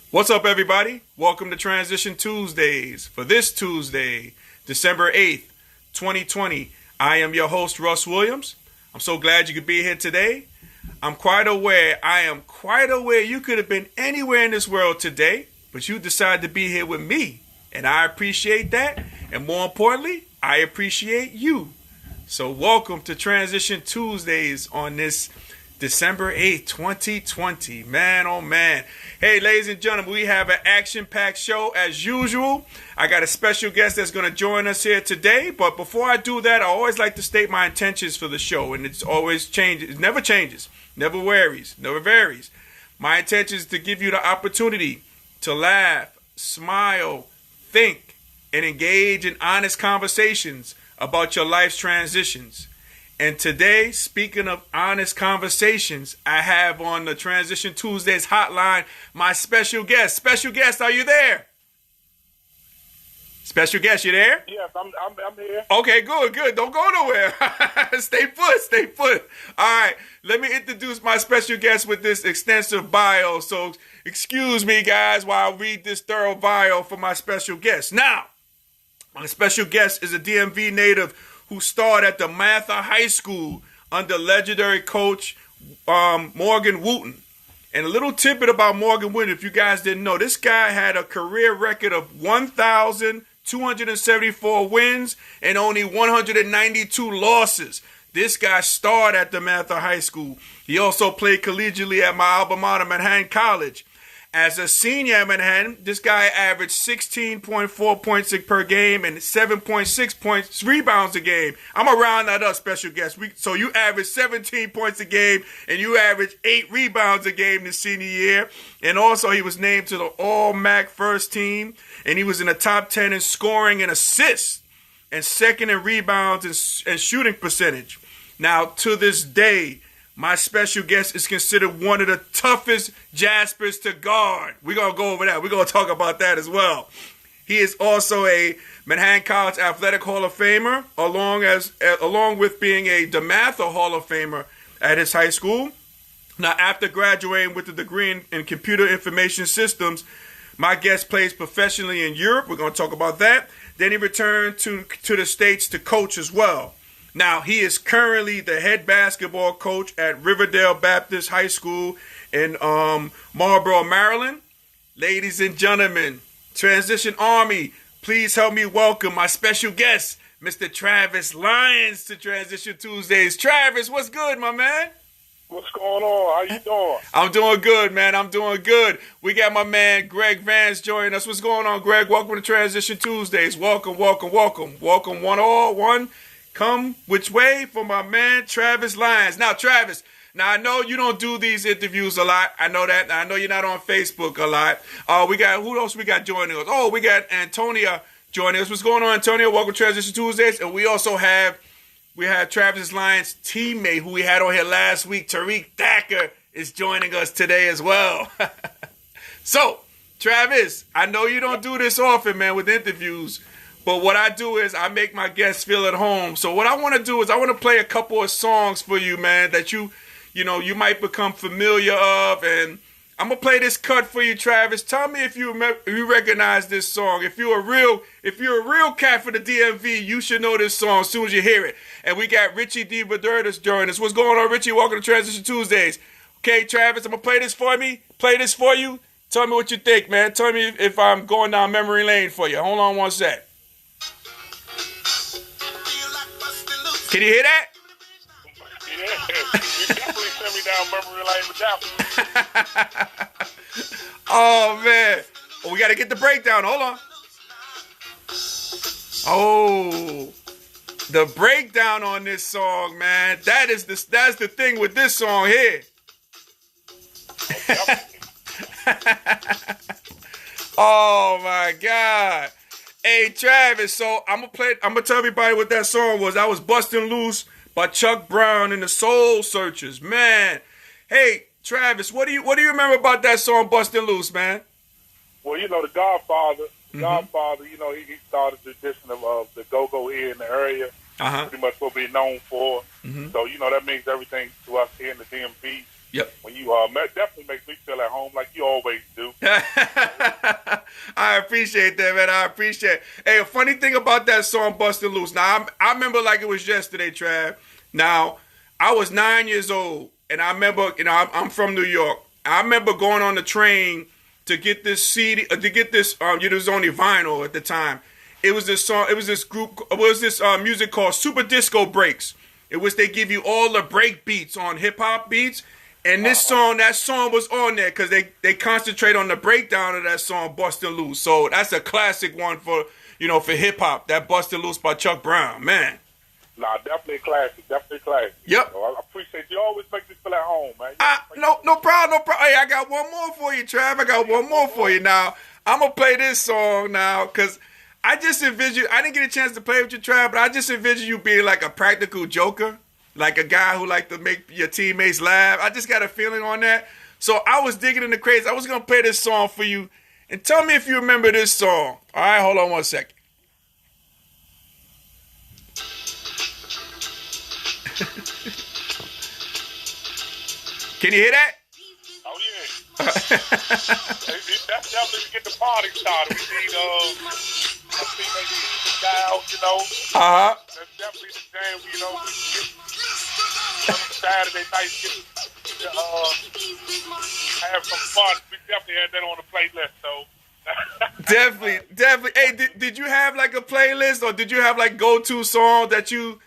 What's up, everybody? Welcome to Transition Tuesdays. For this Tuesday, December 8th, 2020, I am your host, Russ Williams. I'm so glad you could be here today. I am quite aware you could have been anywhere in this world today, but you decided to be here with me. And I appreciate that. And more importantly, I appreciate you. So welcome to Transition Tuesdays on this December 8th, 2020. Man, oh man. Hey, ladies and gentlemen, we have an action-packed show as usual. I got a special guest that's going to join us here today. But before I do that, I always like to state my intentions for the show. And it's always changes. It never changes. Never varies. Never varies. My intention is to give you the opportunity to laugh, smile, think, and engage in honest conversations about your life's transitions. And today, speaking of honest conversations, I have on the Transition Tuesdays hotline my special guest. Special guest, are you there? Special guest, you there? Yes, I'm here. Okay, good. Don't go nowhere. Stay put. All right, let me introduce my special guest with this extensive bio. So excuse me, guys, while I read this thorough bio for my special guest. Now, my special guest is a DMV native who starred at Dematha High School under legendary coach Morgan Wooten. And a little tidbit about Morgan Wooten, if you guys didn't know, this guy had a career record of 1,274 wins and only 192 losses. This guy starred at Dematha High School. He also played collegiately at my alma mater, Manhattan College. As a senior at Manhattan, this guy averaged 16.4 points per game and 7.6 points rebounds a game. I'm going to round that up, special guest. So you average 17 points a game and you average 8 rebounds a game this senior year. And also he was named to the All-MAC first team, and he was in the top 10 in scoring and assists and second in rebounds and shooting percentage. Now, to this day, my special guest is considered one of the toughest Jaspers to guard. We're going to go over that. We're going to talk about that as well. He is also a Manhattan College Athletic Hall of Famer, along with being a Dematha Hall of Famer at his high school. Now, after graduating with a degree in computer information systems, my guest plays professionally in Europe. We're going to talk about that. Then he returned to the States to coach as well. Now, he is currently the head basketball coach at Riverdale Baptist High School in Marlboro, Maryland. Ladies and gentlemen, Transition Army, please help me welcome my special guest, Mr. Travis Lyons, to Transition Tuesdays. Travis, what's good, my man? What's going on? How you doing? I'm doing good, man. I'm doing good. We got my man, Greg Vance, joining us. What's going on, Greg? Welcome to Transition Tuesdays. Welcome. Welcome, one. Come which way for my man, Travis Lyons. Now, Travis, I know you don't do these interviews a lot. I know that. I know you're not on Facebook a lot. Who else we got joining us? Oh, we got Antonia joining us. What's going on, Antonia? Welcome to Transition Tuesdays. And we also have Travis Lyons' teammate who we had on here last week, Tariq Thacker, is joining us today as well. So, Travis, I know you don't do this often, man, with interviews. But what I do is I make my guests feel at home. So what I want to do is I want to play a couple of songs for you, man, that you might become familiar of. And I'm going to play this cut for you, Travis. Tell me if you recognize this song. If you're a real cat for the DMV, you should know this song as soon as you hear it. And we got Richie Dematha joining us. What's going on, Richie? Welcome to Transition Tuesdays. Okay, Travis, I'm going to play this for you. Tell me what you think, man. Tell me if I'm going down memory lane for you. Hold on one sec. Can you hear that? Yeah, you definitely sent me down memory lane with that one. Oh, man. Well, we got to get the breakdown. Hold on. Oh, the breakdown on this song, man. That's the thing with this song here. Oh, my God. Hey, Travis, so I'm gonna tell everybody what that song was. That was Bustin' Loose by Chuck Brown and the Soul Searchers. Man. Hey, Travis, what do you remember about that song Bustin' Loose, man? Well, the Godfather, he started the tradition of the go-go here in the area. Uh-huh. Pretty much what we're known for. Mm-hmm. So, that means everything to us here in the DMV. Yep. when you definitely makes me feel at home like you always do. I appreciate that, man. I appreciate it. Hey, a funny thing about that song, Bustin' Loose. Now, I remember like it was yesterday, Trav. Now, I was 9 years old, and I remember, I'm from New York. I remember going on the train to get this CD, to get this, it was only vinyl at the time. It was this song, it was this group, it was this music called Super Disco Breaks. It was they give you all the break beats on hip hop beats. And this song, that song was on there because they concentrate on the breakdown of that song, Bustin' Loose. So that's a classic one for hip hop. That Bustin' Loose by Chuck Brown, man. Nah, definitely classic. Definitely classic. Yep. So I appreciate you. Always make me feel at home, man. No problem. Hey, I got one more for you, Trav. I got one more for you now. I'm going to play this song now because I just envision, I didn't get a chance to play with you, Trav, but I just envision you being like a practical joker. Like a guy who like to make your teammates laugh. I just got a feeling on that. So I was digging in the crates. I was going to play this song for you. And tell me if you remember this song. All right, hold on one second. Can you hear that? Oh, yeah. That's definitely to get the party started. We need, I think maybe the guy out, Uh-huh. That's definitely the jam, we get Saturday night, have some fun. We definitely had that on the playlist, so. Definitely. Hey, did you have like a playlist or did you have like go-to song that you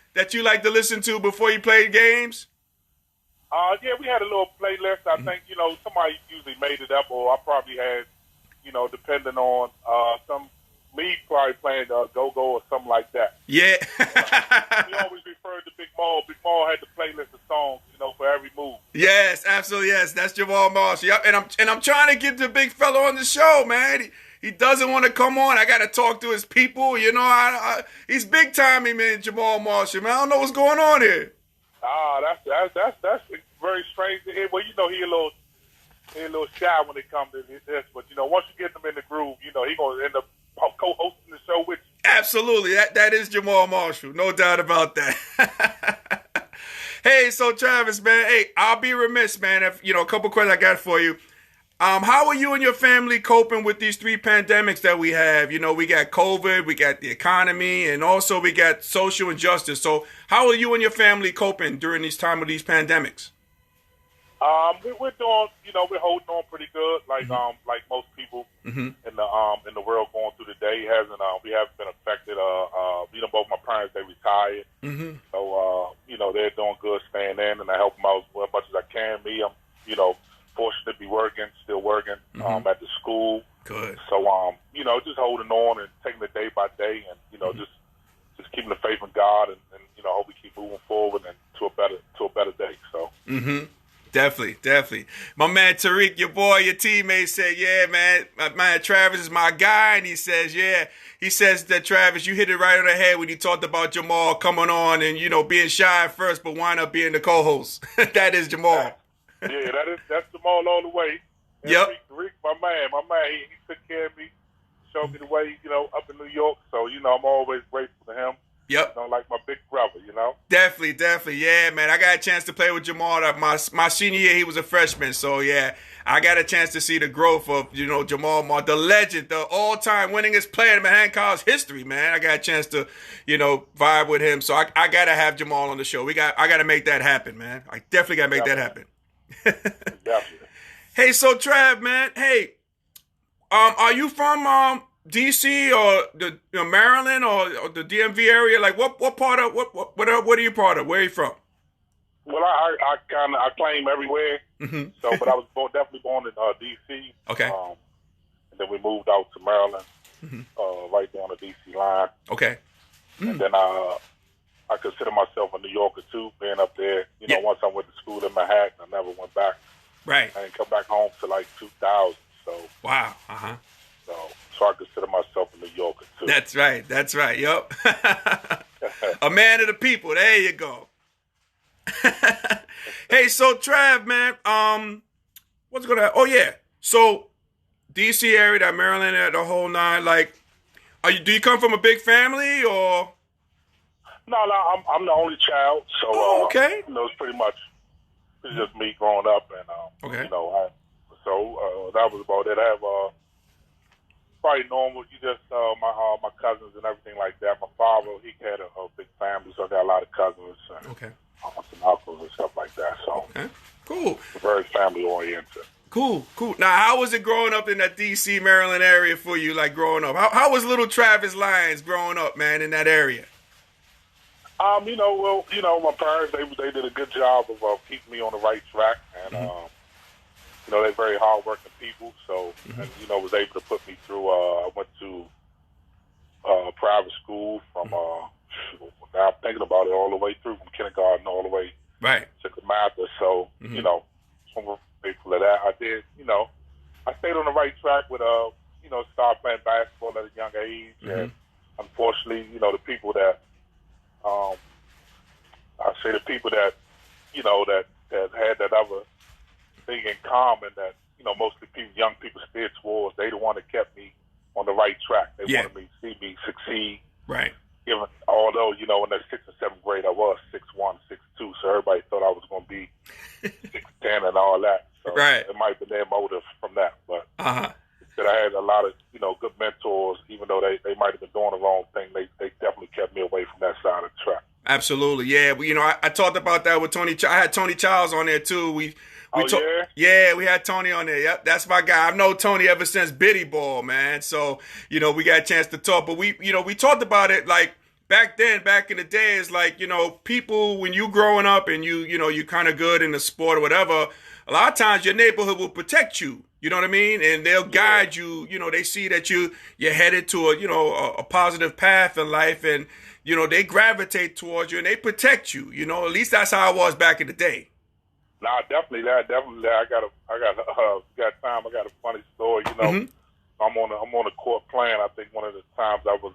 like to listen to before you played games? Yeah, we had a little playlist. I think, somebody usually made it up, or I probably had, depending on me probably playing Go-Go or something like that. Yeah. We always referred to Big Maul. Big Maul had the playlist of songs, for every move. Yes, absolutely. Yes, that's Jamal Marshall. Yep. And I'm trying to get the big fella on the show, man. He doesn't want to come on. I got to talk to his people. He's big timing, man. Jamal Marshall, man. I don't know what's going on here. That's very strange to hear. Well, he a little shy when it comes to this, but once you get him in the groove, he gonna end up co-hosting the show with you. Absolutely, that is Jamal Marshall, no doubt about that. Hey, so Travis, man, hey, I'll be remiss, man, if a couple questions I got for you. How are you and your family coping with these 3 pandemics that we have? We got COVID, we got the economy, and also we got social injustice. So how are you and your family coping during this time of these pandemics? We're doing, we're holding on pretty good, like most people in the world going through the day. We haven't been affected. Both my parents, they retired, so they're doing good, staying in, and I help them out as much as I can. Me, I'm fortunate to be still working at the school. Good. So just holding on and taking it day by day, and just keeping the faith in God, and hope we keep moving forward and to a better day. So. Definitely. My man Tariq, your boy, your teammate said, yeah, man, Travis is my guy. And he says, yeah. He says that, Travis, you hit it right on the head when you talked about Jamal coming on and, being shy at first, but wind up being the co-host. That is Jamal. Yeah, that's Jamal all the way. And yep. Tariq, my man, he took care of me, showed me the way, up in New York. So, I'm always grateful to him. Yep. Like my big brother, Definitely. Yeah, man. I got a chance to play with Jamal. My senior year, he was a freshman. So, yeah, I got a chance to see the growth of, Jamal Marshall, the legend, the all-time winningest player in Manhattan College history, man. I got a chance to, vibe with him. So, I got to have Jamal on the show. I got to make that happen, man. I definitely got to make that happen. Definitely. Hey, so, Trav, man. Hey, are you from DC or the Maryland or the DMV area? Like what part of what are you part of? Where are you from? Well, I claim everywhere. So, but I was definitely born in DC. Okay. And then we moved out to Maryland, right there on the DC line. Okay. And then I consider myself a New Yorker too, being up there. Once I went to school in Manhattan, I never went back. Right. I didn't come back home till like 2000. So. Wow. So I consider myself a New Yorker too. That's right. Yep. A man of the people. There you go. Hey, so Trav, man, what's going on? Oh yeah. So DC area, that Maryland, the whole nine. Like, do you come from a big family or? No, I'm the only child. So okay. It's pretty much It's just me growing up, and Okay. you know, that was about it. I have probably normal. You just my cousins and everything like that. My father, he had a big family, so I got a lot of cousins and Okay. aunts and uncles and stuff like that. So Okay. Cool. very family oriented. Cool. Now, how was it growing up in that D.C., Maryland area for you? Like growing up, how was little Travis Lyons growing up, man, in that area? My parents they did a good job of keeping me on the right track, and they're very hardworking people. So, and was able to put me through. I went to private school from. Now I'm thinking about it all the way through from kindergarten all the way Right. to Dematha. So, I'm grateful of that. I did. I stayed on the right track with start playing basketball at a young age, and unfortunately, the people that I say the people that that had that other thing in common that mostly young people steered towards. They the one that kept me on the right track. They wanted me to see me succeed. Right. Even although in the 6th and 7th grade I was 6'1", 6'2", so everybody thought I was going to be 6'10" and all that. So right. It might have been their motive from that, but that I had a lot of good mentors. Even though they might have been doing the wrong thing, they definitely kept me away from that side of the track. Absolutely, yeah. But I talked about that with Tony. I had Tony Childs on there too. We had Tony on there. Yep, that's my guy. I've known Tony ever since Biddy Ball, man. So we got a chance to talk. But we talked about it like back in the days, like people when you growing up and you kind of good in the sport or whatever. A lot of times your neighborhood will protect you. You know what I mean? And they'll guide you. They see that you're headed to a positive path in life, and they gravitate towards you and they protect you. At least that's how it was back in the day. Nah, definitely. I got time. I got a funny story. I'm on the court playing. I think one of the times I was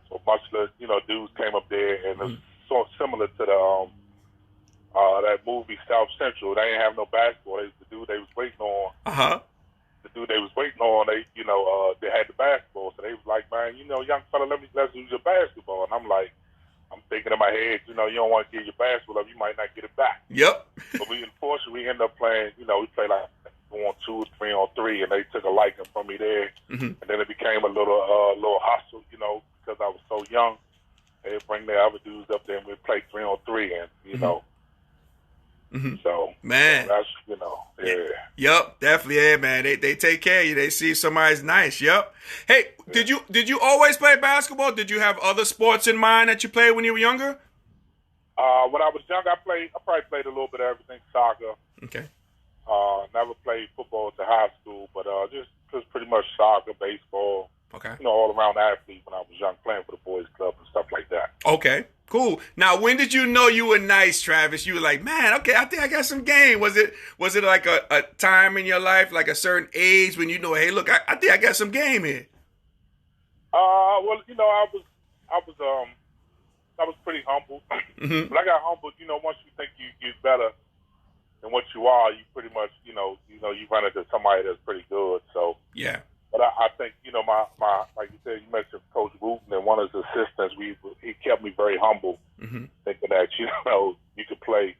so much of dudes came up there, and it was so similar to the that movie South Central. They didn't have no basketball. The dude they was waiting on. The dude they was waiting on. They had the basketball, so they was like, man, young fella, let's use your basketball. And I'm thinking in my head, you don't want to get your basketball up, you might not get it back. Yep. But unfortunately, we ended up playing. We played like 1-2, 3-on-3, and they took a liking from me there. And then it became a little hustle, because I was so young. They'd bring their other dudes up there, and we'd play 3-on-3, and So man, that's Yep, definitely, yeah, man. They take care of you. They see somebody's nice. Yep. Hey, did you always play basketball? Did you have other sports in mind that you played when you were younger? When I was young, I probably played a little bit of everything. Soccer. Okay. Never played football to high school, but just pretty much soccer, baseball. Okay. All around athlete when I was young, playing for the boys club and stuff like that. Okay. Cool. Now, when did you know you were nice, Travis? You were like, man, okay, I think I got some game. Was it like a time in your life, like a certain age when hey, look, I think I got some game here? Well, I was pretty humble. But I got humbled, once you think you're better than what you are, you pretty much, you run into somebody that's pretty good. So yeah. But I think, my like you said, you mentioned Coach Wooten and one of his assistants. He kept me very humble, thinking that you could play,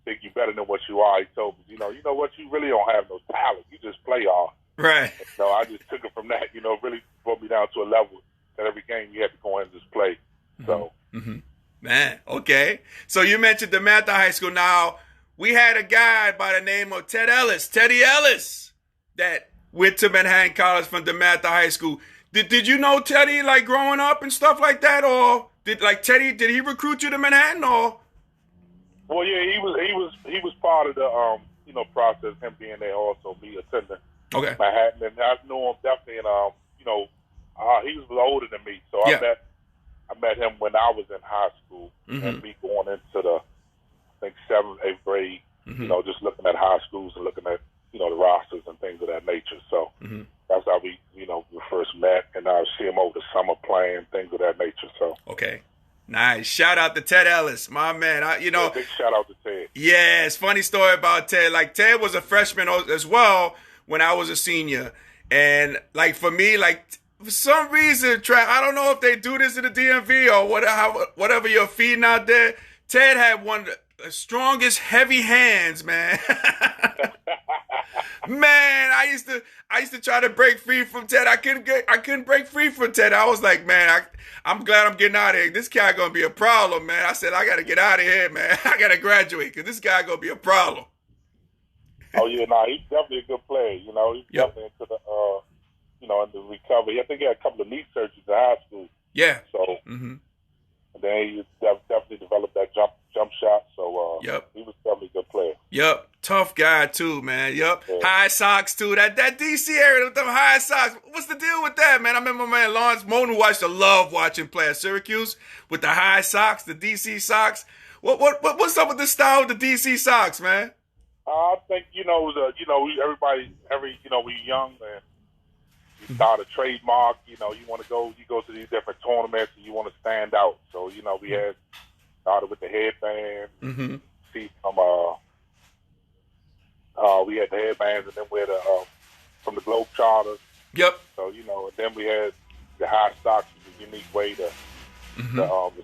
think you're better than what you are. He told me, you know what, you really don't have no talent. You just play hard. Right. So I just took it from that. Really brought me down to a level that every game you had to go in and just play. So. Man, okay. So you mentioned Dematha High School. Now we had a guy by the name of Teddy Ellis, that went to Manhattan College from Dematha High School. Did you know Teddy like growing up and stuff like that, or did he recruit you to Manhattan or? Well, yeah, he was part of the process. Him being there, also me attending Manhattan, and I knew him definitely. And he was older than me, so I met him when I was in high school, and me going into the I think 7th, 8th grade. Just looking at high schools and looking at the rosters and things of that nature. So that's how we first met, and I see him over the summer playing, things of that nature. So okay, nice. Shout out to Ted Ellis, my man. Big shout out to Ted. Yeah, it's a funny story about Ted. Like Ted was a freshman as well when I was a senior, and like for me, like for some reason, I don't know if they do this in the DMV or whatever you're feeding out there. Ted had one. strongest heavy hands, man. Man, I used to try to break free from Ted. I couldn't break free from Ted. I was like, man, I'm glad I'm getting out of here. This guy gonna be a problem, man. I said, I gotta get out of here, man. I gotta graduate because this guy gonna be a problem. Oh yeah, no, he's definitely a good player. You know, he's definitely into the in the recovery. I think he had a couple of knee surgeries in high school. Yeah. So and then he definitely developed that jump shot. So he was definitely a good player. Yep. Tough guy too, man. Yep. Yeah. High socks too. That DC area with them high socks. What's the deal with that, man? I remember my man Lyons Moten used to love watching play at Syracuse with the high socks, the DC socks. What's up with the style with the DC socks, man? I think we young and you start a trademark. You go to these different tournaments and you want to stand out. So we had started with the headband. See some we had the headbands, and then we had from the Globetrotters. Yep. So and then we had the high socks, which is a unique way to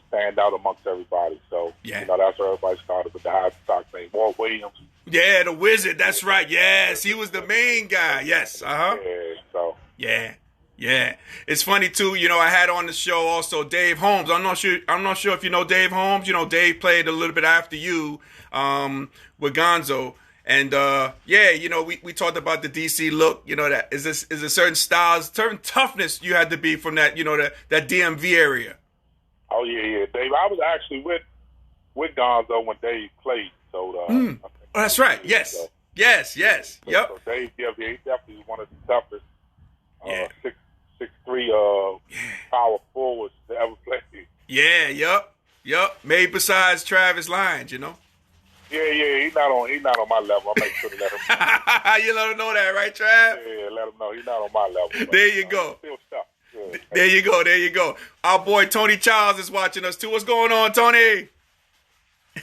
stand out amongst everybody. So that's where everybody started with the high socks thing. Walt Williams. Yeah, the Wizard. That's right. Yes, he was the main guy. Yes. Yeah. So. Yeah. It's funny too. I had on the show also Dave Holmes. I'm not sure if you know Dave Holmes. Dave played a little bit after you with Gonzo. And we talked about the DC look. That is a certain style, certain toughness you had to be from that. That DMV area. Oh yeah, Dave. I was actually with Gonzo when Dave played. So that's right. Yes. So, yes. Yep. So Dave, he definitely one of the toughest 6'3" power forwards to ever play. Yeah. Yep. Maybe besides Travis Lyons, Yeah, he's not on my level. I make sure to let him know. You let him know that, right, Trav? Yeah, let him know he's not on my level. There you go. Still stuff. Yeah. There you go. Our boy Tony Childs is watching us too. What's going on, Tony?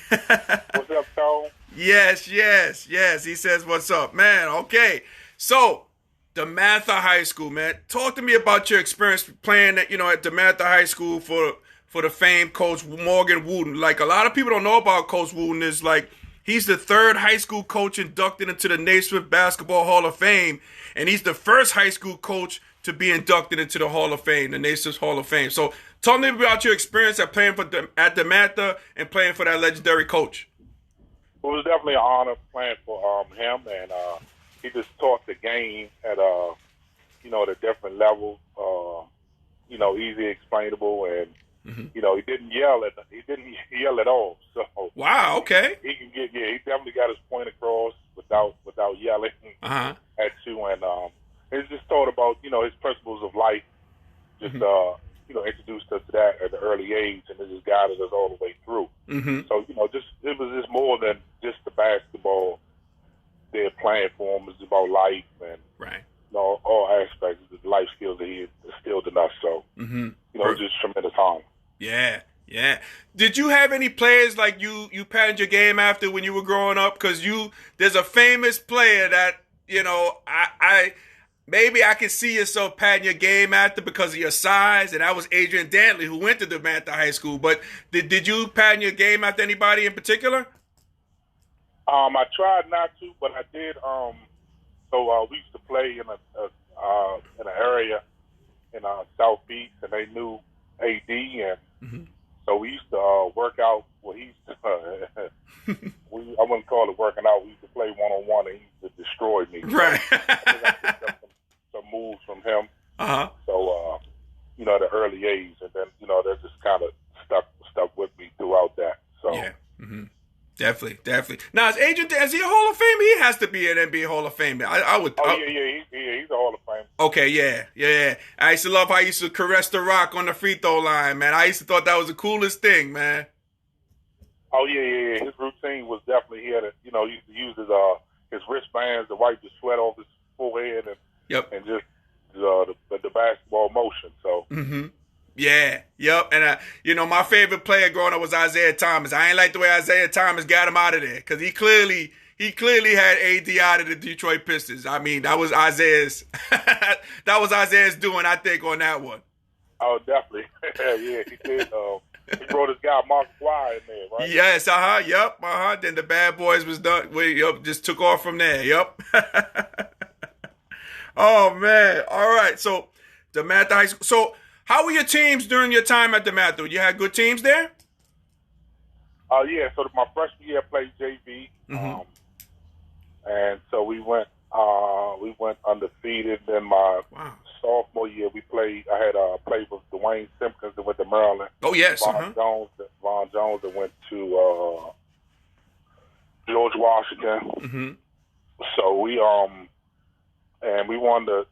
What's up, Tone? Yes. He says, "What's up, man?" Okay, so Dematha High School, man. Talk to me about your experience playing at Dematha High School for the famed Coach Morgan Wooten. Like, a lot of people don't know about Coach Wooten. Is like, he's the third high school coach inducted into the Naismith Basketball Hall of Fame, and he's the first high school coach to be inducted into the Hall of Fame, the Naismith Hall of Fame. So, tell me about your experience at playing at Dematha and playing for that legendary coach. It was definitely an honor playing for him, and he just taught the game at at a different level. Easy explainable, and he didn't yell at all. So wow, okay, he definitely got his point across without yelling at you, and it's just taught about his principles of life. Just introduced us to that at an early age, and it just guided us all the way through. So it was just more than just the basketball they're playing for him. It's about life and all aspects of the life skills that he instilled in us. So just tremendous honor. Yeah. Did you have any players like you patterned your game after when you were growing up? Because there's a famous player that maybe I can see yourself patting your game after because of your size, and that was Adrian Dantley, who went to Dematha High School. But did you pattern your game after anybody in particular? I tried not to, but I did. So we used to play in an area in South Beach, and they knew AD, and so we used to work out. Well, he used to, I wouldn't call it working out. We used to play one-on-one, and he used to destroy me. Right. So I picked up some moves from him. So, at an early age, and then, that just kind of stuck with me throughout that. So. Yeah. Definitely. Now, is he a Hall of Famer? He has to be an NBA Hall of Famer. I would. He's a Hall of Famer. Okay, yeah. I used to love how he used to caress the rock on the free throw line, man. I used to thought that was the coolest thing, man. Oh yeah. His routine was definitely, he had he used to use his wristbands to wipe the sweat off his forehead and just the basketball motion. So. Yeah, yep. And, my favorite player growing up was Isaiah Thomas. I ain't like the way Isaiah Thomas got him out of there because he clearly had AD out of the Detroit Pistons. I mean, that was Isaiah's doing, I think, on that one. Oh, definitely. Yeah, he did. He brought his guy Mark McGuire in there, right? Yes, yep, Then the Bad Boys was done. Just took off from there. Yep. Oh man. All right. So Dematha High School. So how were your teams during your time at Dematha? You had good teams there? Yeah. So my freshman year I played JV, and so we went undefeated. Then my sophomore year we played. I had played with Dwayne Simpkins that went to Maryland. Oh yes. Vaughn Jones that went to George Washington. So we and we won the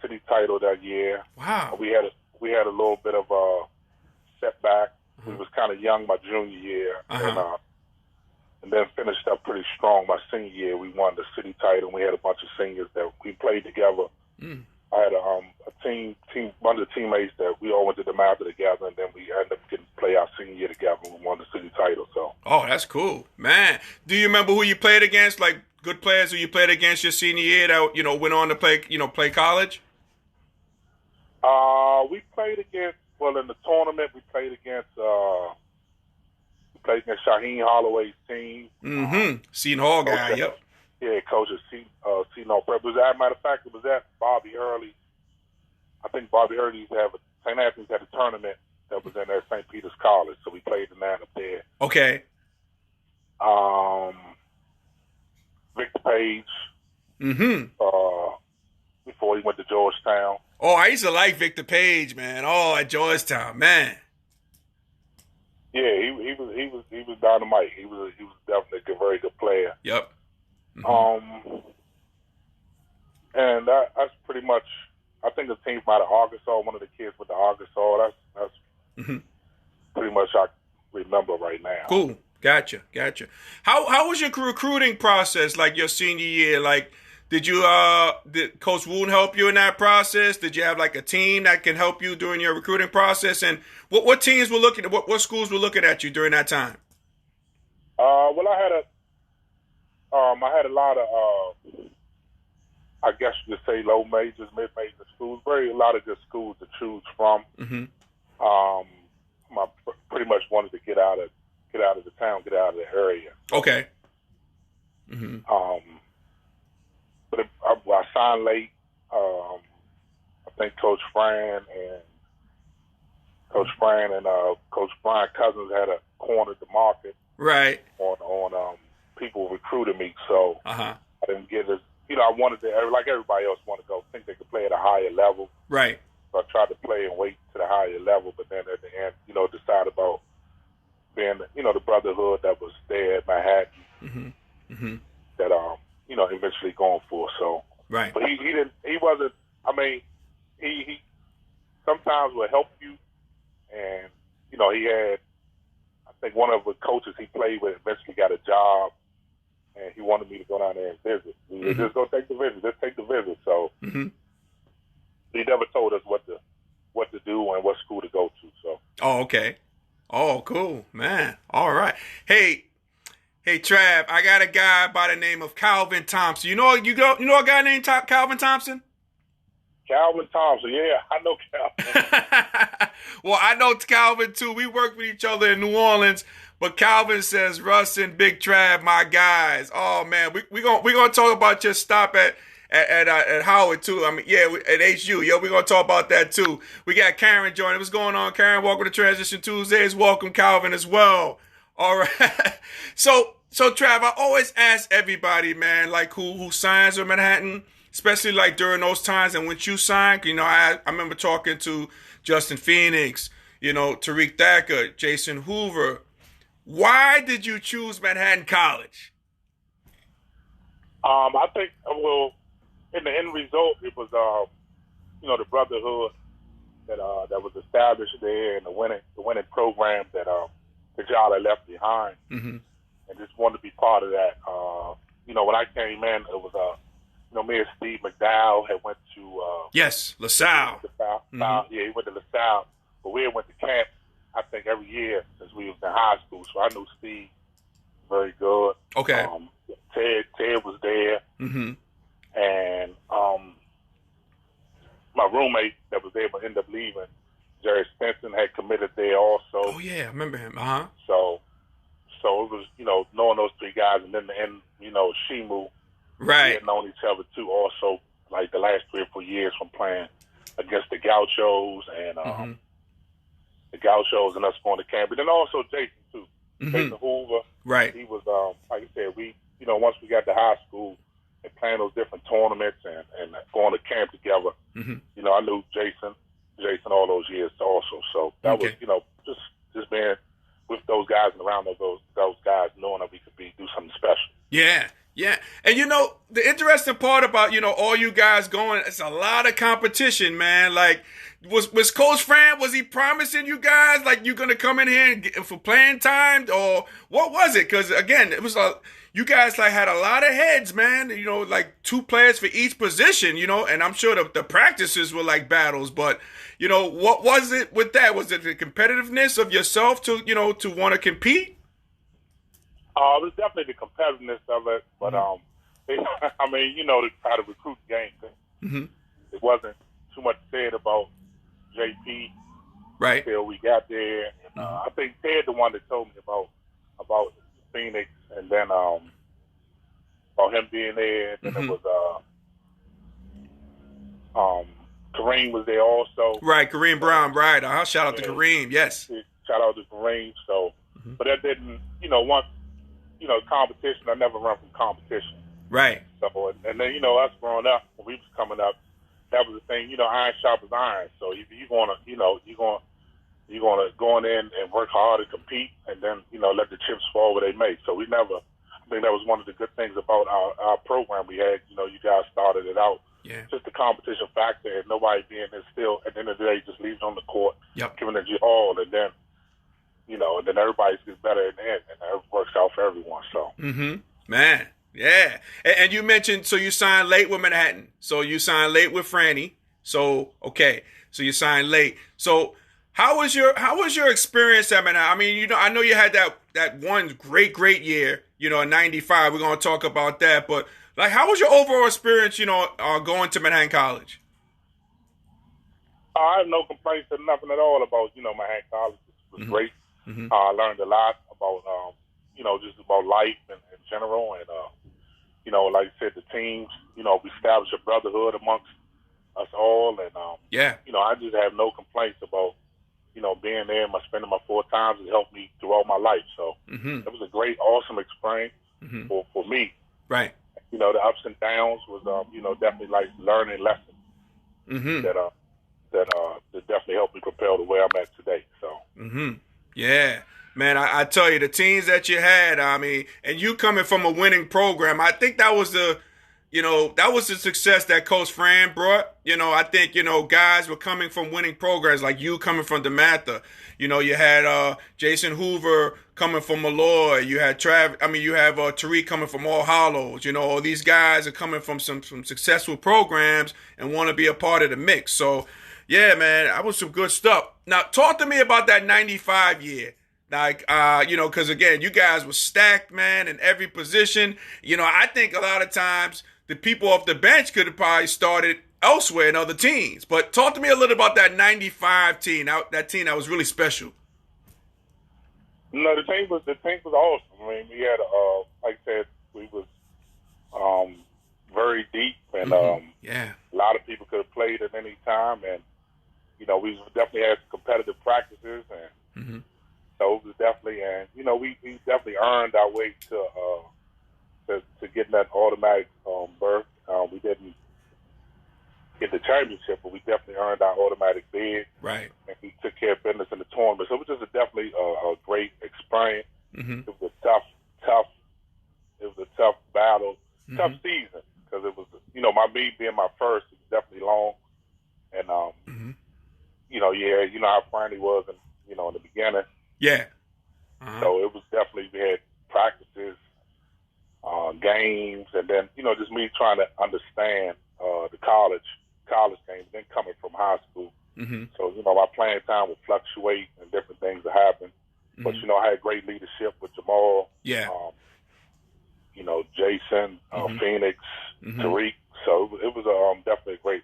city title that year. Wow. We had a little bit of a setback. We was kind of young my junior year, and then finished up pretty strong my senior year. We won the city title. And we had a bunch of seniors that we played together. I had a bunch of teammates that we all went to Dematha together, and then we ended up getting to play our senior year together. And we won the city title. So. Oh, that's cool, man. Do you remember who you played against? Like good players who you played against your senior year that went on to play college? We played against. Well, in the tournament, we played against Shaheen Holloway's team. Seton Hall guy, yep. Yeah, coach of Seton Hall Prep. As a matter of fact, it was at Bobby Hurley. I think Bobby Hurley St. Anthony's had a tournament that was in there at St. Peter's College, so we played the night up there. Okay. Victor Page. Before he went to Georgetown. Oh, I used to like Victor Page, man. Oh, at Georgetown, man. Yeah, he was dynamite. He was definitely a very good player. Yep. And that's pretty much. I think the team from out of Arkansas. One of the kids with the Arkansas. That's pretty much I remember right now. Cool. Gotcha. How was your recruiting process like your senior year? Like, did Coach Woon help you in that process? Did you have like a team that can help you during your recruiting process? And what teams were looking at, what schools were looking at you during that time? Well, I had a lot of, I guess you could say low majors, mid major schools. A lot of good schools to choose from. I pretty much wanted to get out of the town, get out of the area. Okay. But I signed late. I think Coach Fran and Coach Brian Cousins had cornered the market, right, on people recruiting me. So I didn't get as I wanted to, like everybody else, want to go think they could play at a higher level. Right. So I tried to play and wait to the higher level, but then at the end, decided about being, the brotherhood that was there at Manhattan. That eventually going for. So right. But he wasn't. I mean, he sometimes will help you, and he had. I think one of the coaches he played with eventually got a job, and he wanted me to go down there and visit. He said, just go take the visit. Just take the visit. So he never told us what to do and what school to go to. So. Oh, okay. Oh, cool, man. All right. Hey, Trav, I got a guy by the name of Calvin Thompson. You know a guy named Calvin Thompson? Calvin Thompson, yeah, I know Calvin. Well, I know Calvin too. We work with each other in New Orleans. But Calvin says, Russ and Big Trav, my guys. Oh man, we gonna talk about your stop at Howard too. I mean, yeah, at HU. Yo, we're gonna talk about that too. We got Karen joining. What's going on, Karen? Welcome to Transition Tuesdays. Welcome, Calvin, as well. All right. So Trav, I always ask everybody, man, like who signs with Manhattan, especially like during those times. And when you signed, I remember talking to Justin Phoenix, Tariq Thacker, Jason Hoover. Why did you choose Manhattan College? I think, in the end result, it was, the brotherhood that was established there, and the winning program that y'all had left behind, and just wanted to be part of that. When I came in, it was me and Steve McDowell had went to yes, LaSalle. Yeah, he went to LaSalle, but we had went to camp. I think every year since we was in high school, so I knew Steve very good. Okay. Ted was there, and my roommate that was there but ended up leaving. Jerry Stinson had committed there also. Oh yeah, I remember him. So it was, knowing those three guys, and then Shimu, Right. we had known each other too. Also, like the last 3 or 4 years from playing against the Gauchos and the Gauchos and us going to camp, and then also Jason too. Jason Hoover. Right. He was like I said, we once we got to high school and playing those different tournaments and going to camp together. I knew Jason all those years also. So that was just being with those guys and around those guys, knowing that we could do something special. Yeah. Yeah. And the interesting part about, all you guys going, it's a lot of competition, man. Like, was Coach Fran, was he promising you guys, like, you're going to come in here and for playing time, or what was it? Because, again, it was you guys, like, had a lot of heads, man, like 2 players for each position, and I'm sure the practices were like battles, but, what was it with that? Was it the competitiveness of yourself to want to compete? It was definitely the competitiveness of it, but to try to recruit the game. It wasn't too much said about JP right until we got there. And, I think Ted the one that told me about Phoenix, and then about him being there. And then it was Kareem was there also. Right, Kareem Brown. Right, shout out to Kareem. Yes, shout out to Kareem. So, but that didn't, once. Competition. I never run from competition. Right. So, and then us growing up, when we was coming up, that was the thing. Iron sharpens iron. So you're gonna go in and work hard and compete, and then let the chips fall where they may. So we never. I think that was one of the good things about our program we had. You guys started it out. Yeah. Just the competition factor, and nobody being there still. At the end of the day, just leaves on the court, giving it your all, and then. And then everybody gets better in the end, and it works out for everyone. So, man, yeah. And you mentioned, so you signed late with Manhattan. So you signed late with Franny. So okay, so you signed late. So how was your experience at Manhattan? I mean, I know you had that one great year. In '95. We're gonna talk about that, but like, how was your overall experience? Going to Manhattan College. I have no complaints or nothing at all about Manhattan College. It was great. I learned a lot about, just about life in general. And, like I said, the teams, we established a brotherhood amongst us all. And, I just have no complaints about, being there and spending my 4 times. It helped me throughout my life. So it was a great, awesome experience for me. Right. The ups and downs was, definitely like learning lessons that definitely helped me propel to where I'm at today. So. Yeah, man, I tell you, the teams that you had, I mean, and you coming from a winning program, I think that was the success that Coach Fran brought. I think, guys were coming from winning programs, like you coming from Dematha. You had Jason Hoover coming from Malloy. You had you have Tariq coming from All Hallows. All these guys are coming from some successful programs and want to be a part of the mix. So, yeah, man, that was some good stuff. Now, talk to me about that 95 year. Like, because, again, you guys were stacked, man, in every position. I think a lot of times the people off the bench could have probably started elsewhere in other teams. But talk to me a little about that 95 team, that team that was really special. No, the team was awesome. I mean, we had, like I said, we was very deep, and a lot of people could have played at any time, and we definitely had competitive practices, and so it was definitely, and we definitely earned our way to getting that automatic berth. We didn't get the championship, but we definitely earned our automatic bid. Right. And we took care of business in the tournament, so it was just definitely a great experience. It was a tough battle, tough season, because it was me being my first, it was definitely long, and how Franny was in the beginning. Yeah. So it was definitely, we had practices, games, and then just me trying to understand the college games, then coming from high school. So my playing time would fluctuate and different things would happen. But I had great leadership with Jamal. Yeah. Jason, Phoenix, Tariq. So it was definitely a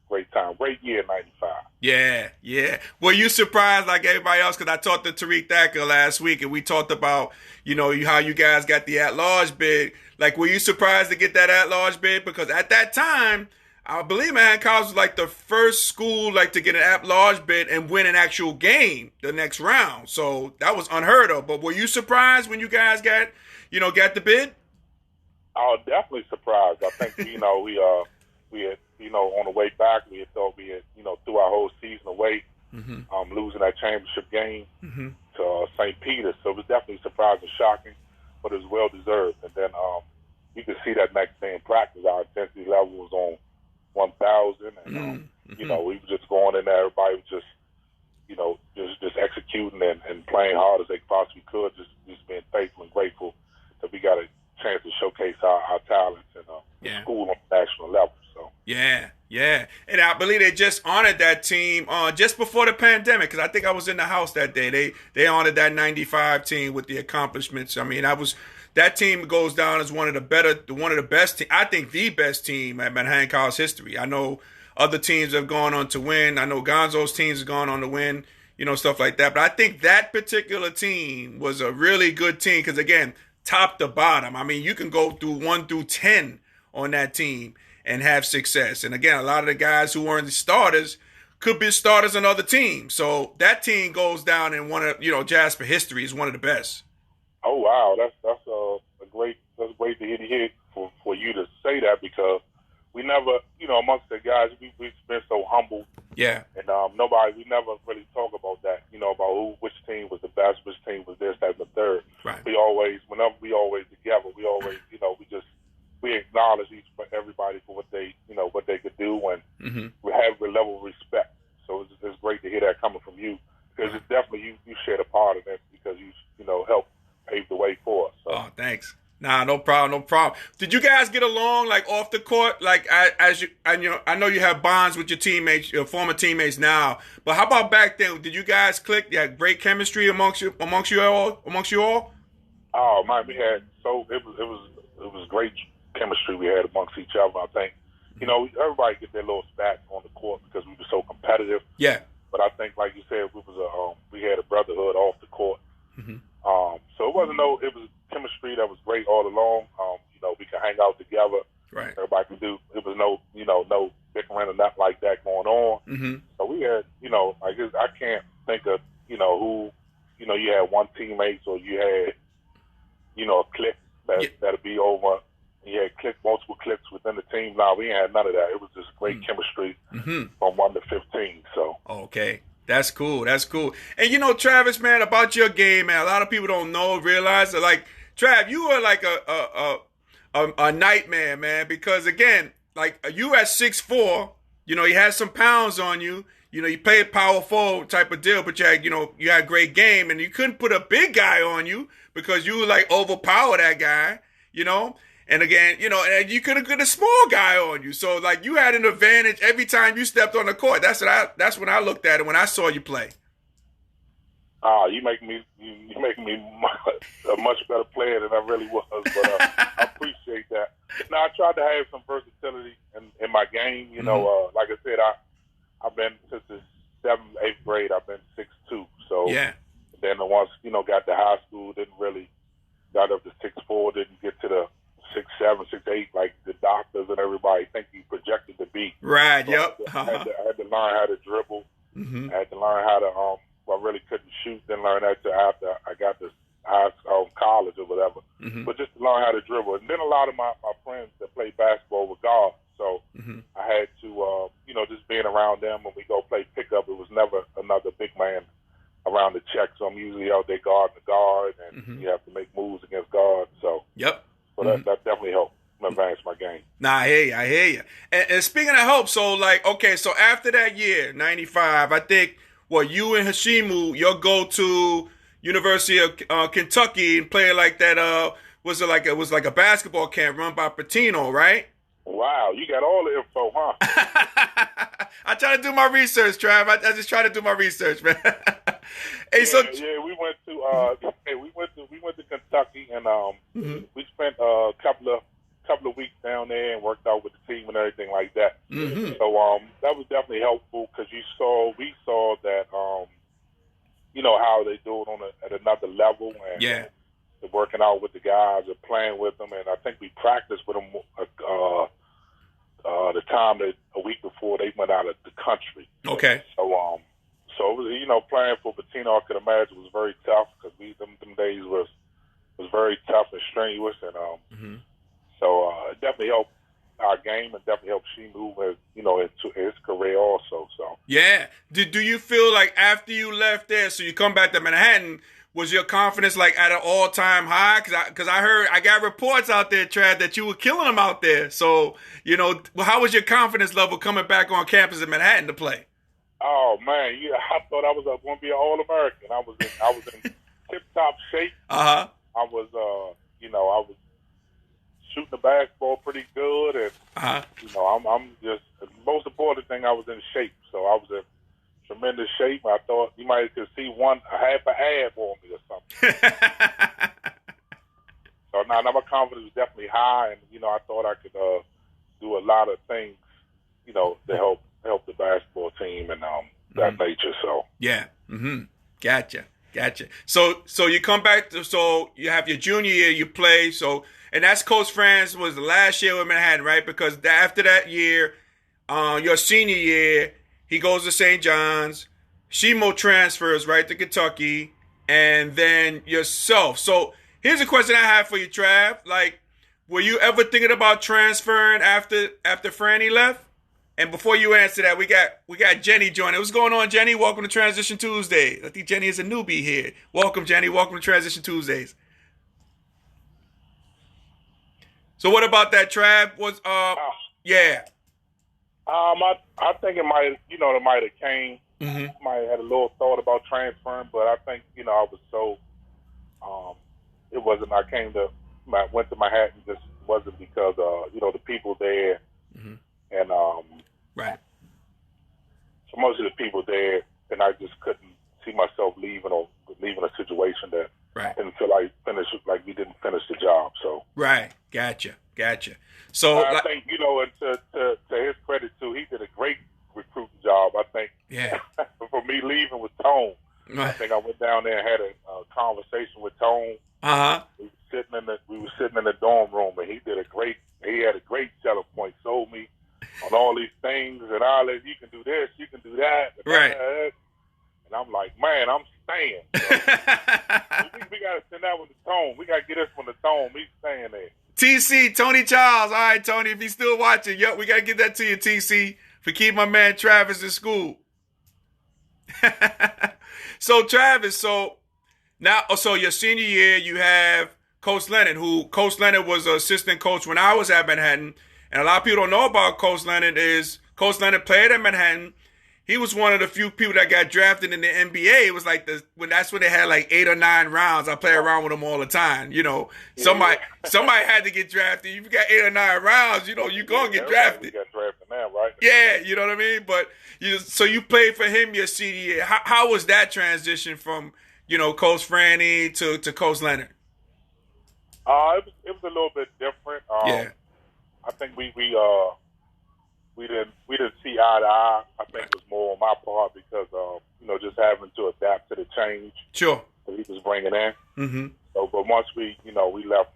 great time. Great year, 95. Yeah, yeah. Were you surprised like everybody else? Because I talked to Tariq Thacker last week, and we talked about, how you guys got the at-large bid. Like, were you surprised to get that at-large bid? Because at that time, I believe Manhattan College was like the first school like to get an at-large bid and win an actual game the next round. So that was unheard of. But were you surprised when you guys got the bid? I was definitely surprised. I think we had on the way back we had thought we had threw our whole season away, losing that championship game to St. Peter. So it was definitely surprising, shocking, but it was well deserved. And then you could see that next day in practice, our intensity level was on 1,000, and we were just going in there. Everybody was just executing and playing hard as they possibly could, just being thankful and grateful that we got a chance to showcase our talents and the school on the national level. So yeah, and I believe they just honored that team just before the pandemic, because I think I was in the house that day. They honored that '95 team with the accomplishments. I mean, that team goes down as one of the best. I think the best team at Manhattan College history. I know other teams have gone on to win. I know Gonzo's teams have gone on to win. Stuff like that. But I think that particular team was a really good team because, again, top to bottom. I mean, you can go through 1 through 10 on that team and have success. And again, a lot of the guys who weren't the starters could be starters on other teams. So that team goes down in one of, Jasper history is one of the best. Oh wow, that's great to hear for you to say that, because we never, amongst the guys, we've been so humble. Yeah. And we never really talk about that, about which team was the best, which team was this, that, and the third. Right. Whenever we always together, we always, we acknowledge everybody for what they could do, and we have a level of respect. So it's great to hear that coming from you, because it's definitely you shared a part of that, because you helped pave the way for us. So. Oh, thanks. Nah, no problem. Did you guys get along like off the court? Like I know you have bonds with your teammates, your former teammates now, but how about back then? Did you guys click? You had great chemistry amongst you all? Oh man, we had it was great chemistry we had amongst each other. I think everybody get their little spat on the court because we were so competitive. Yeah. But I think, like you said, we had a brotherhood off the court. So it was chemistry that was great all along. We could hang out together. Right. Everybody could do. It was no bickering or nothing like that going on. So we had, I can't think of, who, you had one teammate, or you had, a clique that'd be over. You had multiple cliques within the team. Now we ain't had none of that. It was just great chemistry from 1 to 15. So okay. That's cool. And Travis, man, about your game, man, a lot of people don't realize that, like, Trav, you were like a nightmare, man, because again, like you at 6'4", you had some pounds on you, you played power forward type of deal, but you had great game, and you couldn't put a big guy on you because you would like overpower that guy, And again, and you couldn't get a small guy on you. So like you had an advantage every time you stepped on the court. That's when I looked at it when I saw you play. You make me a much better player than I really was, but I appreciate that. Now I tried to have some versatility in my game. Like I said, I've been since the 7th, 8th grade. I've been 6'2". So yeah. Then once got to high school, got up to 6'4", didn't get to the 6'7", 6'8", like the doctors and everybody think you projected to be. Right. So Yep. I had to learn how to dribble. I had to learn how to I really couldn't shoot. Didn't learn that till after I got to college or whatever. But just to learn how to dribble. And then a lot of my friends that played basketball were guards, so I had to just being around them when we go play pickup. It was never another big man around the check, so I'm usually out there guarding the guard, and you have to make moves against guards. So yep. So that definitely helped advance my game. Nah, I hear you. And speaking of help, so like, okay, so after that year, 95, I think, you and Hashimu, you'll go to University of Kentucky and play like that, it was like a basketball camp run by Patino, right? Wow, you got all the info, huh? I try to do my research, Trav. I just try to do my research, man. We went to Kentucky, and we spent a couple of weeks down there and worked out with the team and everything like that. Mm-hmm. So that was definitely helpful because we saw that how they do it at another level, and Yeah. they're working out with the guys and playing with them, and I think we practiced with them the time that a week before they went out of the country. Okay. So it was, playing for Patino, I could imagine was very tough because them days was very tough and strenuous, and so it definitely helped our game and definitely helped she move into his career also. So Yeah. Do you feel like after you left there, so you come back to Manhattan, was your confidence like at an all-time high? Because I got reports out there, Trav, that you were killing them out there. So how was your confidence level coming back on campus in Manhattan to play? oh man, yeah, I thought I was going to be an All-American. I was in tip-top shape. Uh-huh. I was I was shooting the basketball pretty good, and I'm just the most important thing. I was in shape, so I was in tremendous shape. I thought you might could see a half an ab on me or something. So now my confidence was definitely high, and I thought I could do a lot of things, to help the basketball team and that nature. So yeah, gotcha. So you come back so you have your junior year, you play. So and that's Coach Franz was the last year with Manhattan, right? Because after that year, your senior year, he goes to St. John's. Shimo transfers right to Kentucky, and then yourself. So here's a question I have for you, Trav. Like, were you ever thinking about transferring after Franny left? And before you answer that, we got Jenny joining. What's going on, Jenny? Welcome to Transition Tuesday. I think Jenny is a newbie here. Welcome, Jenny. Welcome to Transition Tuesdays. So what about that, Trav? Yeah. I think it might, it might have came. Might have had a little thought about transferring, but I think, I was so. It wasn't. I went to Manhattan. Just wasn't because the people there, and right. So most of the people there, and I just couldn't see myself leaving a situation that didn't feel like we didn't finish the job. So right, gotcha. So I think to his credit too, he did a great recruiting job. I think for me leaving with Tone, I think I went down there and had a conversation with Tone. We were sitting in the dorm room, and he had a great selling point. Sold me on all these things, and you can do this, you can do that, and I'm like, man, I'm staying. So we got to send that one to Tone. We got to get this one to Tone. He's staying there. TC, Tony Charles. All right, Tony, if he's still watching, we got to get that to you, TC, for keeping my man Travis in school. So, Travis, so your senior year, you have Coach Leonard, Coach Leonard was an assistant coach when I was at Manhattan. And a lot of people don't know about Coach Leonard is Coach Leonard played at Manhattan. He was one of the few people that got drafted in the NBA. It was like that's when they had like 8 or 9 rounds. I play around with them all the time. Somebody had to get drafted. If you got 8 or 9 rounds, you're gonna get drafted. Got drafted now, right? Yeah, you know what I mean. But so you played for him your senior year. How was that transition from Coach Franny to Coach Leonard? It was a little bit different. I think we didn't see eye to eye. I think it was more on my part because just having to adapt to the change. Sure. That he was bringing in. So, but once we left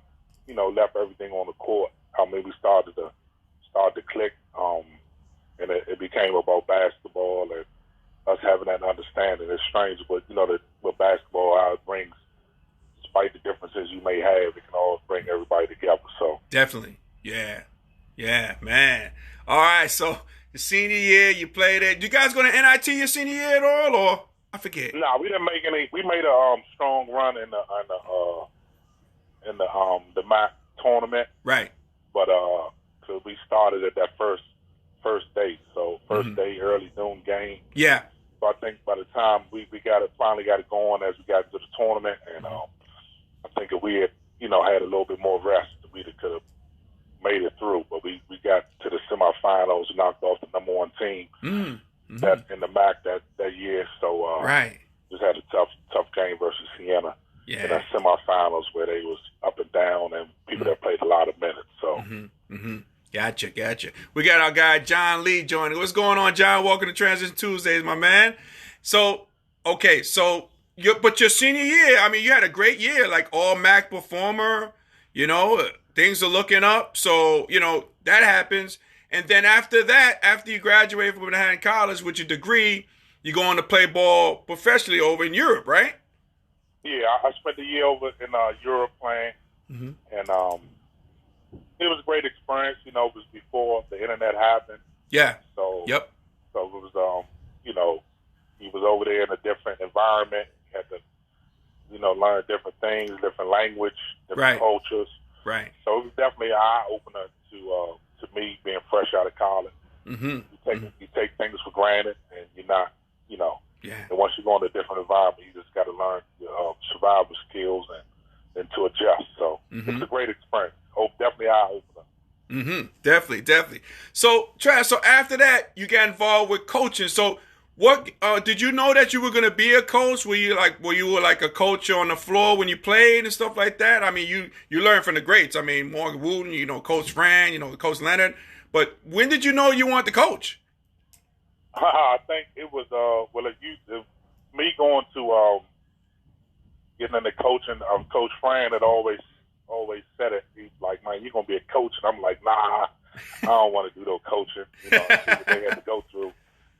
everything on the court. We started to click. And it became about basketball and us having that understanding. It's strange, but with basketball, how it brings, despite the differences you may have, it can always bring everybody together. So definitely, yeah, man. All right, so the senior year you played it. You guys go to NIT your senior year at all, or I forget? No, we didn't make any. We made a strong run in the MAC tournament, right? But so we started at that first day. So first day, early noon game. Yeah. So I think by the time we finally got it going as we got into the tournament, and I think if we had had a little bit more rest, we could have made it through. But we got to the semifinals, knocked off the number 1 team that in the MAC that year. So just had a tough game versus Siena in the semifinals where they was up and down and people that played a lot of minutes. So. Gotcha. We got our guy John Lee joining. What's going on, John? Welcome to Transition Tuesdays, my man. So, okay, so your senior year, I mean, you had a great year, like all MAC performer. Things are looking up. So, that happens. And then after that, after you graduate from Manhattan College with your degree, you go on to play ball professionally over in Europe, right? Yeah, I spent the year over in Europe playing, and it was a great experience. It was before the internet happened. Yeah. So, yep. So it was, he was over there in a different environment. He had to, learn different things, different language, different cultures. Right. So it was definitely an eye opener to me being fresh out of college. Mm-hmm. You take things for granted, and you're not, Yeah. And once you go in a different environment, you just got to learn survival skills and to adjust. So it's a great experience. Definitely eye opener. Mm-hmm. Definitely. So, Trav, so after that, you got involved with coaching. So, what did you know that you were going to be a coach? Were you like a coach on the floor when you played and stuff like that? I mean, you learned from the greats. I mean, Morgan Wooten, Coach Fran, Coach Leonard. But when did you know you wanted to coach? I think it was me going to getting into coaching. Coach Fran had always said it. He's like, man, you're gonna be a coach, and I'm like, nah, I don't want to do no coaching. See what they had to go through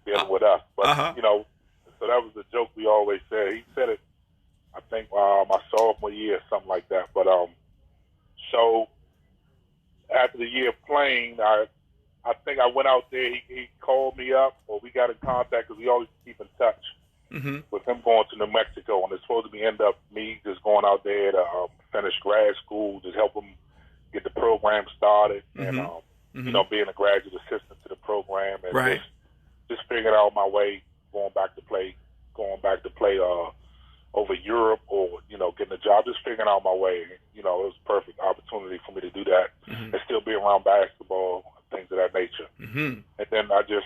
dealing with us. But so that was the joke we always said. He said it. I think my sophomore year, something like that. But so after the year of playing, I think I went out there. He called me up, or we got in contact because we always keep in touch with him going to New Mexico, and it's supposed to be end up me just going out there to finish grad school, just help him get the program started, and being a graduate assistant to the program, and just figuring out my way going back to play over Europe, or getting a job, just figuring out my way. It was a perfect opportunity for me to do that and still be around basketball, things of that nature. And then I just,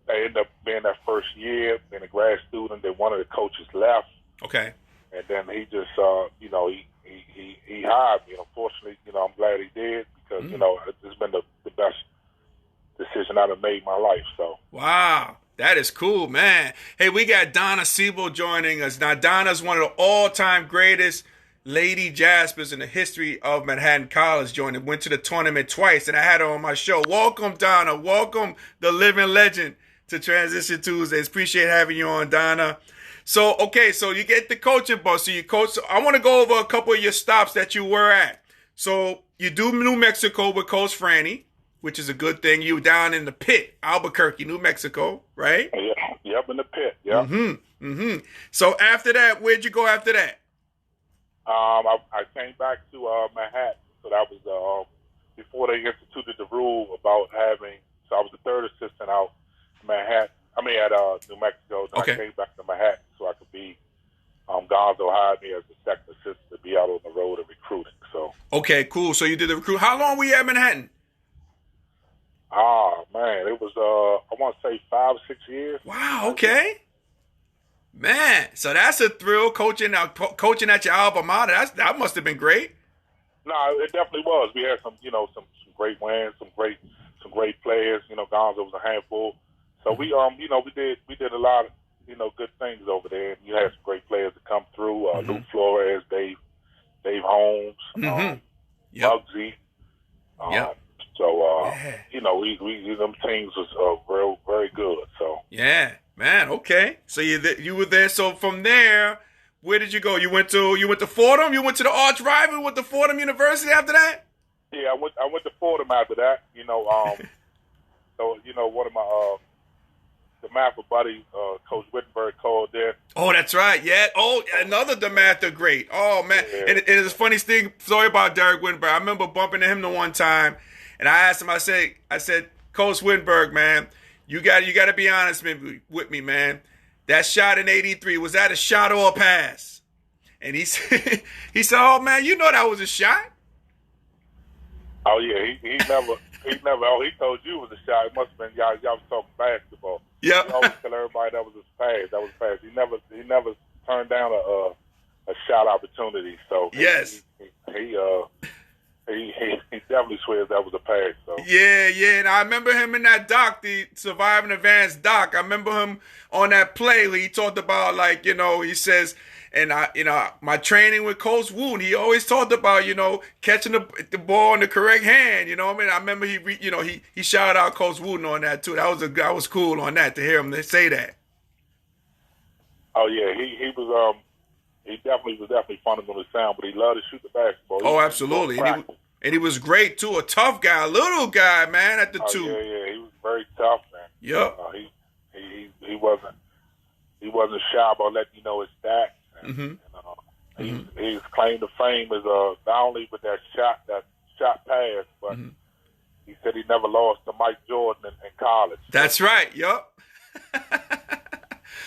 I ended up being that first year, being a grad student. Then one of the coaches left. Okay. And then he just, he hired me. Unfortunately, I'm glad he did because, it's been the best decision I've made in my life. So. Wow. That is cool, man. Hey, we got Donna Siebel joining us. Now, Donna's one of the all-time greatest Lady Jaspers in the history of Manhattan College. Went to the tournament twice, and I had her on my show. Welcome, Donna. Welcome, the living legend, to Transition Tuesdays. Appreciate having you on, Donna. So, okay, so you get the coaching bug. So you coach. So I want to go over a couple of your stops that you were at. So you do New Mexico with Coach Franny, which is a good thing. You were down in the pit, Albuquerque, New Mexico, right? Yep, in the pit. Yep. So after that, where'd you go after that? I came back to Manhattan, so that was before they instituted the rule about having. So I was the third assistant out in Manhattan. At New Mexico. Then I came back to Manhattan so I could be. Gonzo hired me as the second assistant to be out on the road and recruiting. So. Okay, cool. So you did the recruit. How long were you at Manhattan? Man, it was I want to say 5 or 6 years. Wow. Okay. Man, so that's a thrill coaching at your alma mater. That must have been great. No, it definitely was. We had some great wins, some great players. Gonzo was a handful. So we did a lot of good things over there. And you had some great players to come through. Luke Flores, Dave Holmes, Muggsy. So them teams was very good. So yeah. Man, okay. So you were there. So from there, where did you go? You went to Fordham. You went to the arch rival with the Fordham University after that. Yeah, I went to Fordham after that. So one of my Dematha buddies, Coach Wittenberg, called there. Oh, that's right. Yeah. Oh, another Dematha great. Oh man, and it's a funny thing. Sorry about Derek Wittenberg. I remember bumping into him the one time, and I asked him. I said, Coach Wittenberg, man. You got to be honest with me, man. That shot in '83, was that a shot or a pass? And he said, "Oh man, you know that was a shot." Oh yeah, he never. Oh, he told you it was a shot. It must have been y'all was talking basketball. Yeah. He always tell everybody that was his pass. That was pass. He never turned down a shot opportunity. So yes, he He definitely swears that was a pass. So Yeah. And I remember him in that doc, the Surviving Advanced doc. I remember him on that play where he talked about, like, he says, and my training with Coach Woon, he always talked about, catching the ball in the correct hand. You know what I mean? I remember he shouted out Coach Wooten on that too. That was cool on that to hear him say that. oh yeah, he definitely was fundamentally sound, but he loved to shoot the basketball. Oh, absolutely. And he was great too. A tough guy, a little guy, man, at the two. Yeah, he was very tough, man. Yep. He wasn't shy about letting you know his stats. Mm-hmm. And, his claim to fame is not only with that shot pass, but he said he never lost to Mike Jordan in college. That's right. Yup.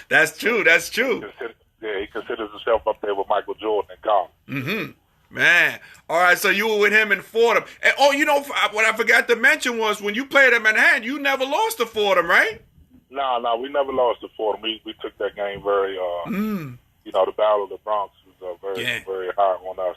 That's true. He considers himself up there with Michael Jordan in college. Mm-hmm. Man. All right, so you were with him in Fordham. And, what I forgot to mention was when you played at Manhattan, you never lost to Fordham, right? No, we never lost to Fordham. We took that game very, the Battle of the Bronx was very hard on us.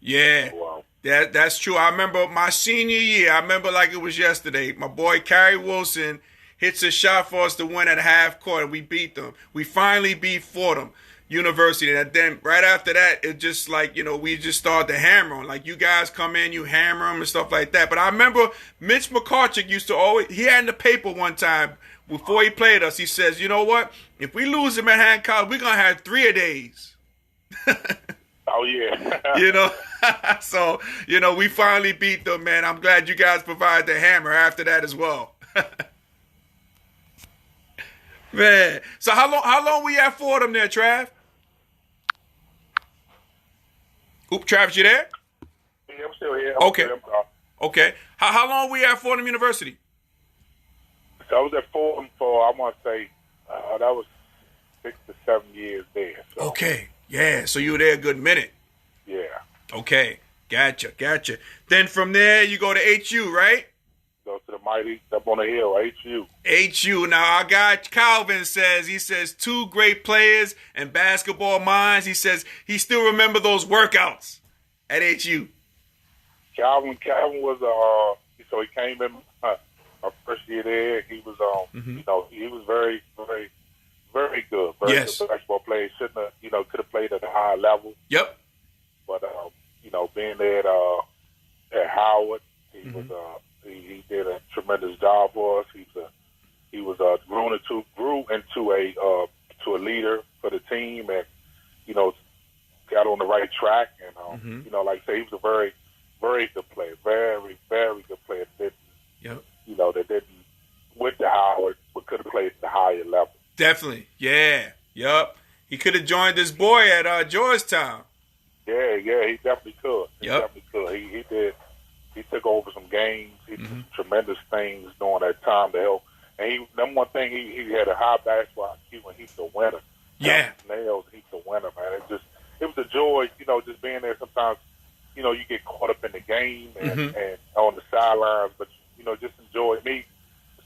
Yeah, so, that's true. I remember my senior year. I remember like it was yesterday. My boy Kerry Wilson hits a shot for us to win at half court, and we beat them. We finally beat Fordham University, and then right after that, it just like, we just started to hammer on. Like, you guys come in, you hammer them and stuff like that. But I remember Mitch McCartchick used to always, he had in the paper one time before he played us, he says, you know what? If we lose to Manhattan College, we're going to have 3-a-days. Oh, yeah. So, we finally beat them, man. I'm glad you guys provided the hammer after that as well. Man. So how long were you at Fordham there, Trav? Oop, Travis, you there? Yeah, I'm still here. Okay. How long were you at Fordham University? So I was at Fordham for, I want to say, that was 6 to 7 years there. So. Okay. Yeah, so you were there a good minute. Yeah. Okay. Gotcha. Then from there, you go to HU, right? Go to the mighty, up on the hill, HU. HU. Now, our guy Calvin says 2 great players and basketball minds. He says he still remember those workouts at HU. Calvin was, so he came in our first year there. He was, he was very, very, very good. Very good basketball player. Shouldn't have, could have played at a higher level. Yep. But, being there at Howard, he was, he did a tremendous job for us. He grew into a leader for the team, and got on the right track. And like I say, he was a very, very good player, very, very good player. That didn't went to Howard, but could have played at the higher level. Definitely, yeah, yep. He could have joined this boy at Georgetown. Yeah, he definitely could. Yep. He did. He took over some games. He did tremendous things during that time to help. And number one thing, he had a high basketball IQ, and he's a winner. Yeah. Nails, he's a winner, man. It was a joy, just being there. Sometimes, you get caught up in the game and on the sidelines, but, just enjoy me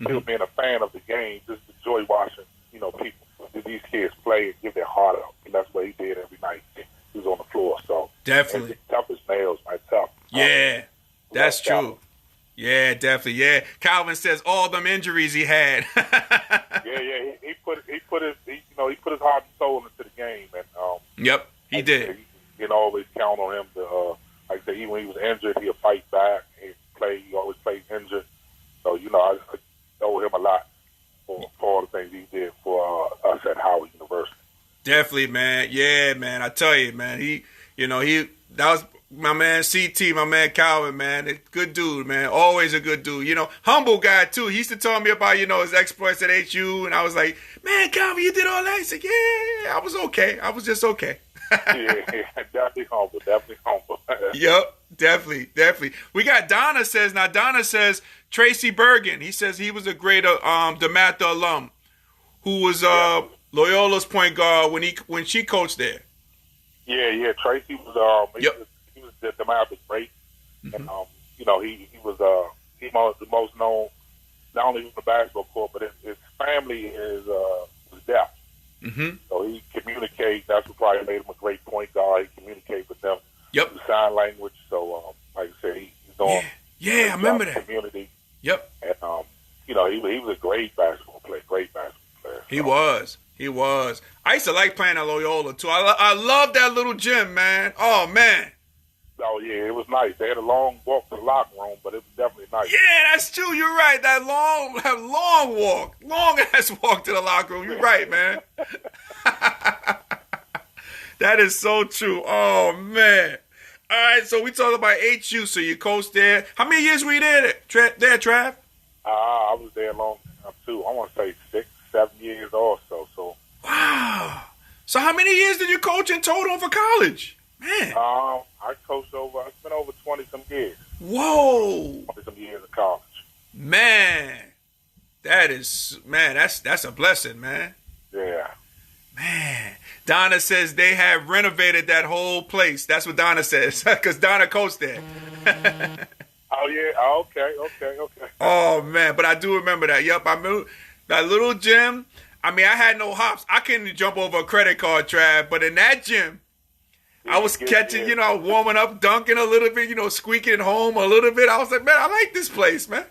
still being a fan of the game, just enjoy watching, people, these kids play and give their heart out. And that's what he did every night. He was on the floor, so. Definitely. Tough as nails, man, tough. Yeah. That's true. Yeah, definitely. Yeah, Calvin says all them injuries he had. yeah. He put his heart and soul into the game, and yep, he did. You can always count on him to, like I said, even when he was injured, he'll fight back. He always played injured, so I owe him a lot for all the things he did for us at Howard University. Definitely, man. Yeah, man. I tell you, man. That was my man CT, my man Calvin, man. Good dude, man. Always a good dude. Humble guy, too. He used to tell me about, his exploits at HU, and I was like, man, Calvin, you did all that? He said, yeah, I was okay. I was just okay. yeah, definitely humble. Yep, definitely. We got Donna says Tracy Bergen. He says he was a great Dematha alum who was Loyola's point guard when she coached there. Yeah. Tracy was he was the Dematha great, and he was the most known not only from the basketball court, but his family was deaf. So he communicates. That's what probably made him a great point guard. He communicates with them through sign language. So like I said, he doing Yeah, I remember that. Community. Yep. And you know, he was a great basketball player. He was. I used to like playing at Loyola too. I love that little gym, man. Oh man. Oh yeah, it was nice. They had a long walk to the locker room, but it was definitely nice. Yeah, that's true. You're right. That long walk, long ass walk to the locker room. You're right, man. That is so true. Oh man. All right, so we talked about HU. So you coached there. How many years were you there, Trav? I was there a long time too. I want to say 6, 7 years also. So. Wow. So how many years did you coach in total for college? Man. I coached it's been over 20 some years. Whoa. 20 some years of college. Man. That's a blessing, man. Yeah. Man. Donna says they have renovated that whole place. That's what Donna says, because Donna coached there. Oh, yeah. Oh, okay. Oh, man. But I do remember that. Yep. I moved that little gym. I mean, I had no hops. I couldn't jump over a credit card, Trav. But in that gym, I was catching, warming up, dunking a little bit, squeaking home a little bit. I was like, man, I like this place, man.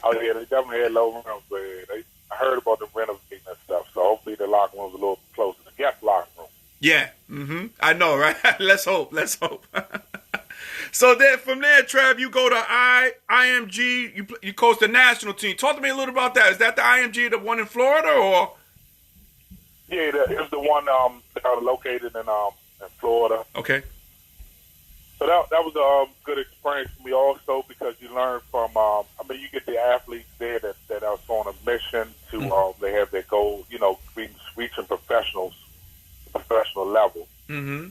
Oh, yeah. They definitely had low rooms, but I heard about them renovating and stuff. So hopefully the locker room's a little closer to the guest locker room. Yeah. I know, right? Let's hope. So then from there, Trav, you go to IMG. You coach the national team. Talk to me a little about that. Is that the IMG, the one in Florida, or? Yeah, it's the one located in Florida. Okay. So that was a good experience for me also, because you learn from. You get the athletes there that are on a mission to. They have their goal, reaching professional level. Mm-hmm.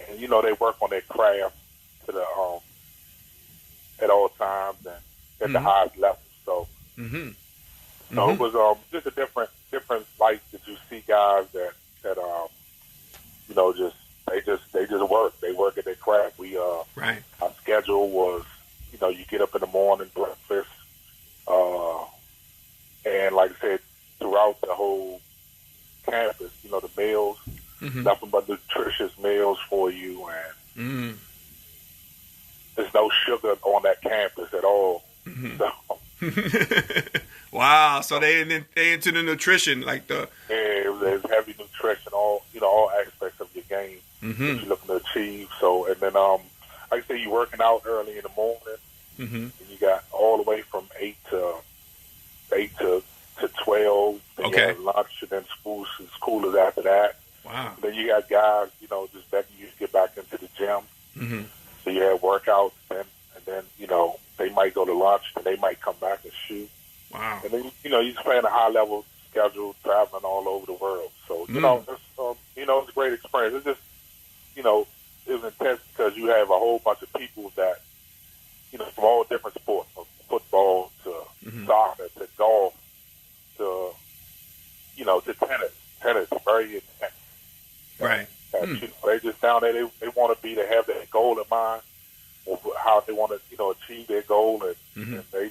And they work on their craft to the at all times and at the highest level. So, it was just a different light that you see guys that they just work. They work at their craft. Right. Our schedule was, you get up in the morning, breakfast, and like I said, throughout the whole campus, the meals, nothing but nutritious meals for you, and there's no sugar on that campus at all. So. Wow, so they into the nutrition, like the it was heavy nutrition, all aspects of your game that you're looking to achieve. So, and then like I say, you're working out early in the morning, and you got all the way from 8 to 12. Then you have lunch, and then school is after that. Wow. And then you got guys, just begging you to get back into the gym. So you have workouts, and then they might go to lunch, and they might come back and shoot. Wow. And then you're playing a high level schedule, traveling all over the world. So it's a great experience. It's just it was intense because you have a whole bunch of people that from all different sports, from football to soccer to golf to to tennis, very intense. Right. They just down there. They want to have that goal in mind, or how they want to achieve their goal, and they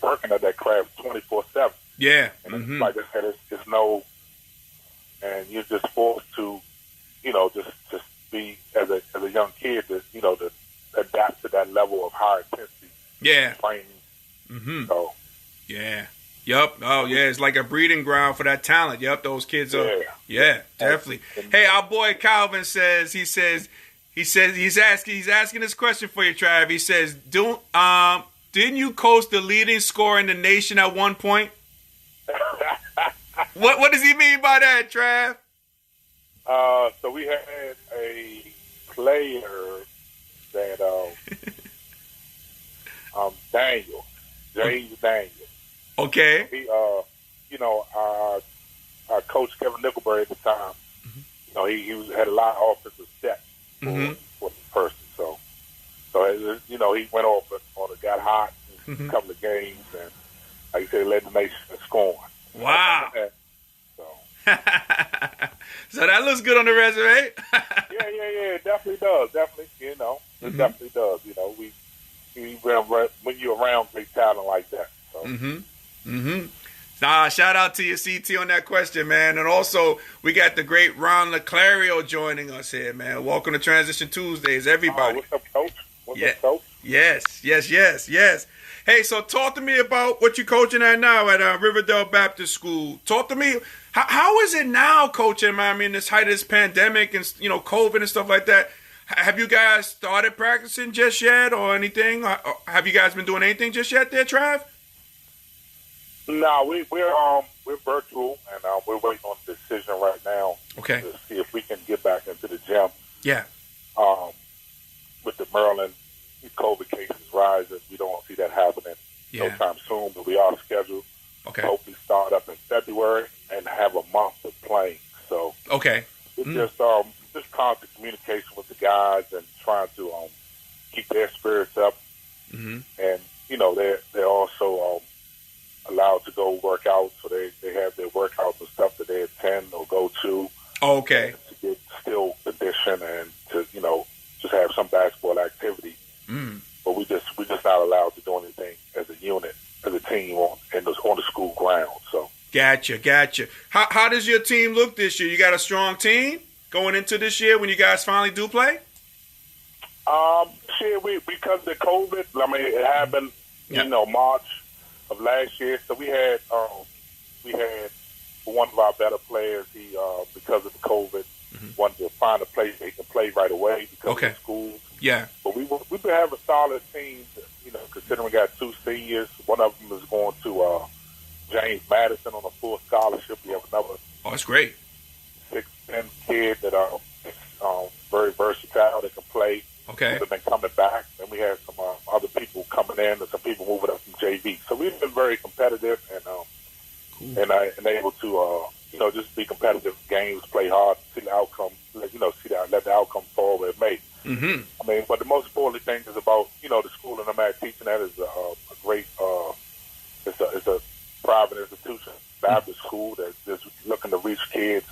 working at that craft 24/7. Yeah. And like I said, it's no, and you're just forced to just be as a young kid to to adapt to that level of high intensity. Yeah. Training. So. Yeah. Yup. Oh, yeah. It's like a breeding ground for that talent. Yup. Those kids are. Yeah, definitely. Hey, our boy Calvin says he's asking this question for you, Trav. He says, didn't you coach the leading scorer in the nation at one point? What does he mean by that, Trav? So we had a player that James Daniel. Okay. He, our coach Kevin Nickelberry at the time, he had a lot of offensive stats for the person. So he went off on it, got hot in a couple of games, and like I said, led the nation in scoring. Wow. So that looks good on the resume. Yeah, it definitely does. Definitely, it definitely does. When you're around great talent like that. So. Shout out to your CT on that question, man. And also, we got the great Ron LeClario joining us here, man. Welcome to Transition Tuesdays, everybody. What's up, Coach? What's up, Coach? Yes. Hey, so talk to me about what you're coaching at now at Riverdale Baptist School. Talk to me, how is it now coaching, man? I mean, this height of this pandemic and, COVID and stuff like that. Have you guys started practicing just yet or anything? Have you guys been doing anything just yet there, Trav? No, we're virtual, and we're waiting on a decision right now. Okay. To see if we can get back into the gym. Yeah. With the Maryland COVID cases rising, we don't see that happening no time soon, but we are scheduled to hopefully start up in February and have a month of playing. So it's just constant communication with the guys and trying to keep their spirits up. Mm-hmm. And they're also allowed to go work out, so they have their workouts and stuff that they attend or go to. Okay. To get still condition and to just have some basketball activity. Mm. But we just not allowed to do anything as a unit, as a team on the school ground. So gotcha. How does your team look this year? You got a strong team going into this year when you guys finally do play? Because of the COVID, I mean, it happened, March of last year. So we had one of our better players. He because of the COVID, wanted to find a place he can play right away because of the schools. Yeah. But we've been having a solid team, considering we got two seniors. One of them is going to James Madison on a full scholarship. We have another. Oh, that's great. 6'10" kid that are very versatile that can play. Okay. They've been coming back. And we had some other people coming in and some people moving up from JV. So we've been very competitive and and able to just be competitive games, play hard, see the outcome, let the outcome fall where it may. Mm-hmm. I mean, but the most important thing is about the school and I'm at teaching at is a great it's a private institution, Baptist school that's just looking to reach kids,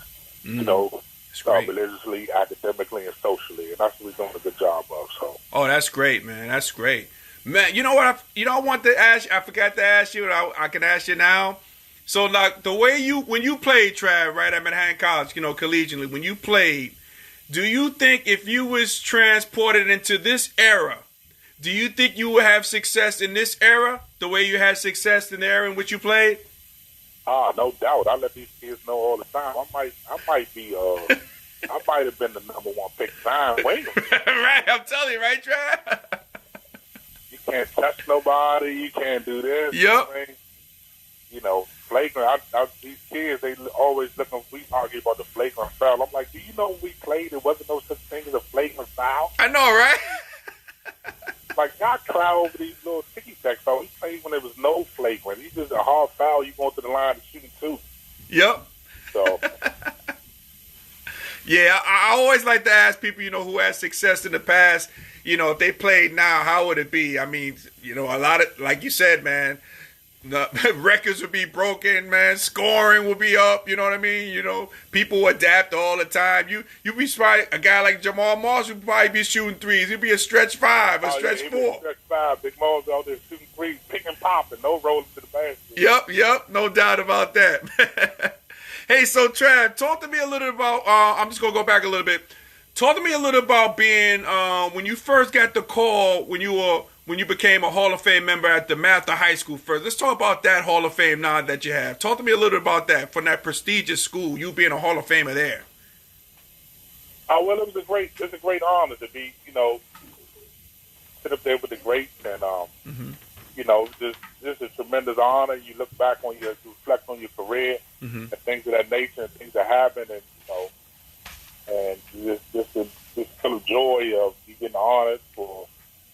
religiously, academically, and socially, and that's what we're doing a good job of. So. Oh, that's great, man. That's great, man. You know what? I want to ask you. I forgot to ask you, and I can ask you now. So, like the way when you played, Trav, right at Manhattan College, collegiately, when you played, do you think if you was transported into this era, do you think you would have success in this era the way you had success in the era in which you played? No doubt. I let these kids know all the time. I might be. I might have been the number one pick. Wait. Right, I'm telling you, right, Trav? You can't touch nobody. You can't do this. Yep. Flagrant. These kids, they always looking. We argue about the flagrant foul. I'm like, do you know when we played? There wasn't no such thing as a flagrant foul. I know, right? Like, y'all cry over these little ticky-tack fouls. We played when there was no flagrant. It's just a hard foul. You going to the line to shoot two. Yep. So. Yeah, I always like to ask people, who had success in the past, if they played now, how would it be? I mean, a lot of, like you said, man, the records would be broken, man. Scoring will be up. You know what I mean? People adapt all the time. You be surprised. A guy like Jamal Moss would probably be shooting threes. He'd be a stretch five, a stretch four. Stretch five. Big Moss out there shooting threes, pick and popping, no rolling to the basket. Yep. No doubt about that. Hey, so Trav, talk to me a little about. I'm just gonna go back a little bit. Talk to me a little about being when you first got the call when you became a Hall of Fame member at Dematha High School first. Let's talk about that Hall of Fame nod that you have. Talk to me a little about that, from that prestigious school, you being a Hall of Famer there. Well, it's a great honor to be, sit up there with the greats and, just a tremendous honor. You look back you reflect on your career and things of that nature and things that happen and, and just full of joy of you getting honored for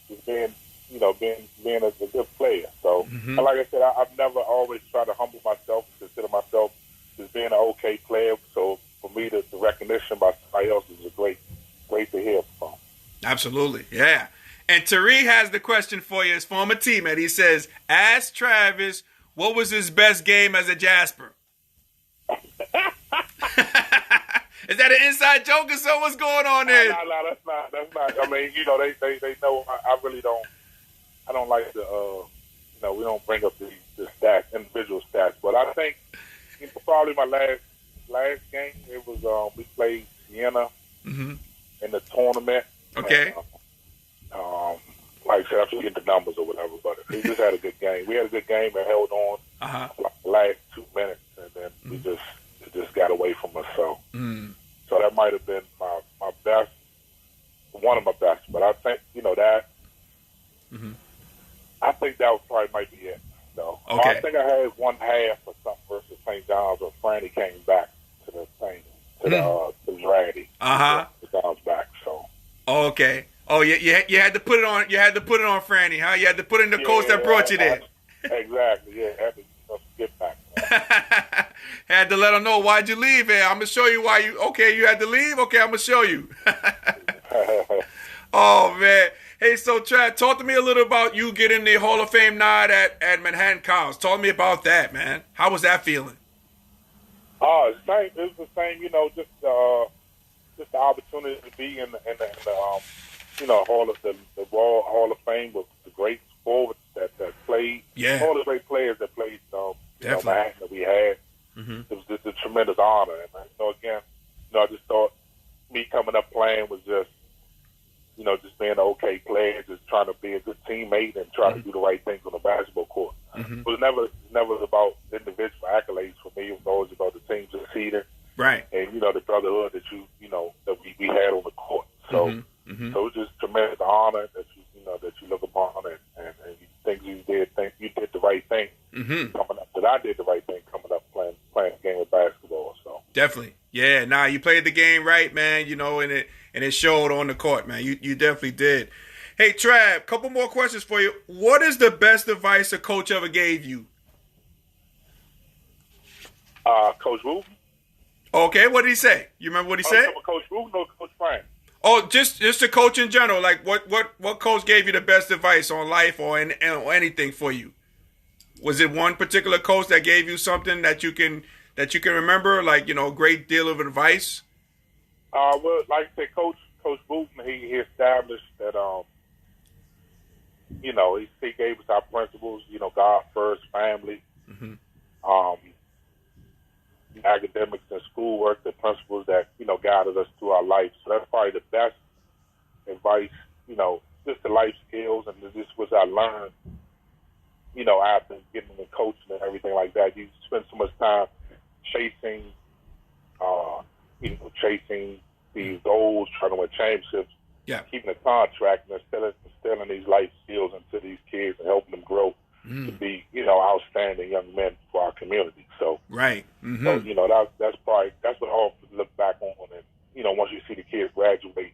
just being a good player. So, and like I said, I've never always tried to humble myself, consider myself as being an okay player. So for me, the recognition by somebody else is great to hear from. Absolutely, yeah. And Tariq has the question for you, his former teammate. He says, ask Travis, what was his best game as a Jasper? Is that an inside joke or so? What's going on there? No, that's not. I mean, they know I really don't. I don't like to, we don't bring up the stats, individual stats. But I think probably my last game, it was we played Siena in the tournament. Okay. like I said, I forget the numbers or whatever, but we just had a good game. We had a good game and held on like the last 2 minutes, and then it just got away from us. So, so that might have been my best, one of my best. But I think that. I think that probably might be it. No, okay. I think I had one half or something versus St. John's, or Franny came back to the thing to the Ratty. The John's back. So. Okay. Oh, yeah, you had to put it on. You had to put it on Franny, huh? You had to put in the coach that brought you there. Exactly. Yeah, had to get back. Had to let him know why'd you leave here. I'm gonna show you why you. Okay, you had to leave. Okay, I'm gonna show you. Oh man. Hey, so Trav, talk to me a little about you getting the Hall of Fame nod at Manhattan College. Talk to me about that, man. How was that feeling? It's same. It was the same. Just the opportunity to be in the Hall of the Raw Hall of Fame with the great forwards that played. Yeah. All the great players that played. Manhattan that we had. It was just a tremendous honor. And again, I just thought me coming up playing was just. Just being an okay player, just trying to be a good teammate and trying to do the right things on the basketball court. It was never about individual accolades for me. It was always about the team succeeding, right? And the brotherhood that that we had on the court. So so it was just tremendous honor that you look upon and you think you did the right thing coming up. That I did the right thing coming up playing a game of basketball. So definitely, yeah. Nah, you played the game right, man. And it showed on the court, man. You definitely did. Hey, Trav, couple more questions for you. What is the best advice a coach ever gave you? Coach Wooten. Okay, what did he say? You remember what he said? Coach Wooten or Coach Frank? Oh, just the coach in general. Like, what coach gave you the best advice on life or anything for you? Was it one particular coach that gave you something that you can remember? Like, a great deal of advice? Well, like I said, Coach Wooten, he established that, he gave us our principles, God first, family, academics and schoolwork, the principles that, guided us through our life. So that's probably the best advice, just the life skills, and this was I learned, after getting into coaching and everything like that. You spend so much time chasing these goals, trying to win championships, keeping a contract, and instilling these life skills into these kids and helping them grow to be, outstanding young men for our community. So, right. So that's what all look back on, and once you see the kids graduate,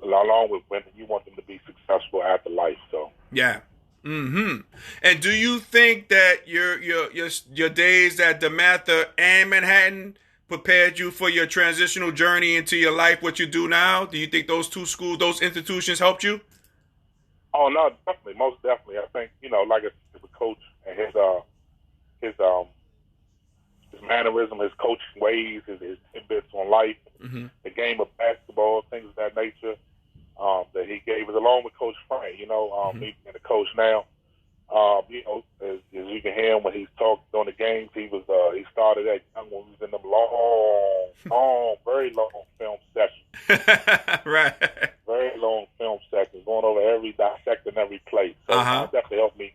along with when you want them to be successful after life. So yeah. And do you think that your days at Dematha and Manhattan prepared you for your transitional journey into your life, what you do now? Do you think those two schools, those institutions helped you? Oh, no, definitely. Most definitely. I think, like a coach and his mannerism, his coaching ways, his tidbits on life, the game of basketball, things of that nature, that he gave us, along with Coach Frank, me being a coach now. As you can hear him when he's talking during the games, he started that young when he was in them long, very long film sessions. Right. Very long film sessions, going over dissecting every play. So that definitely helped me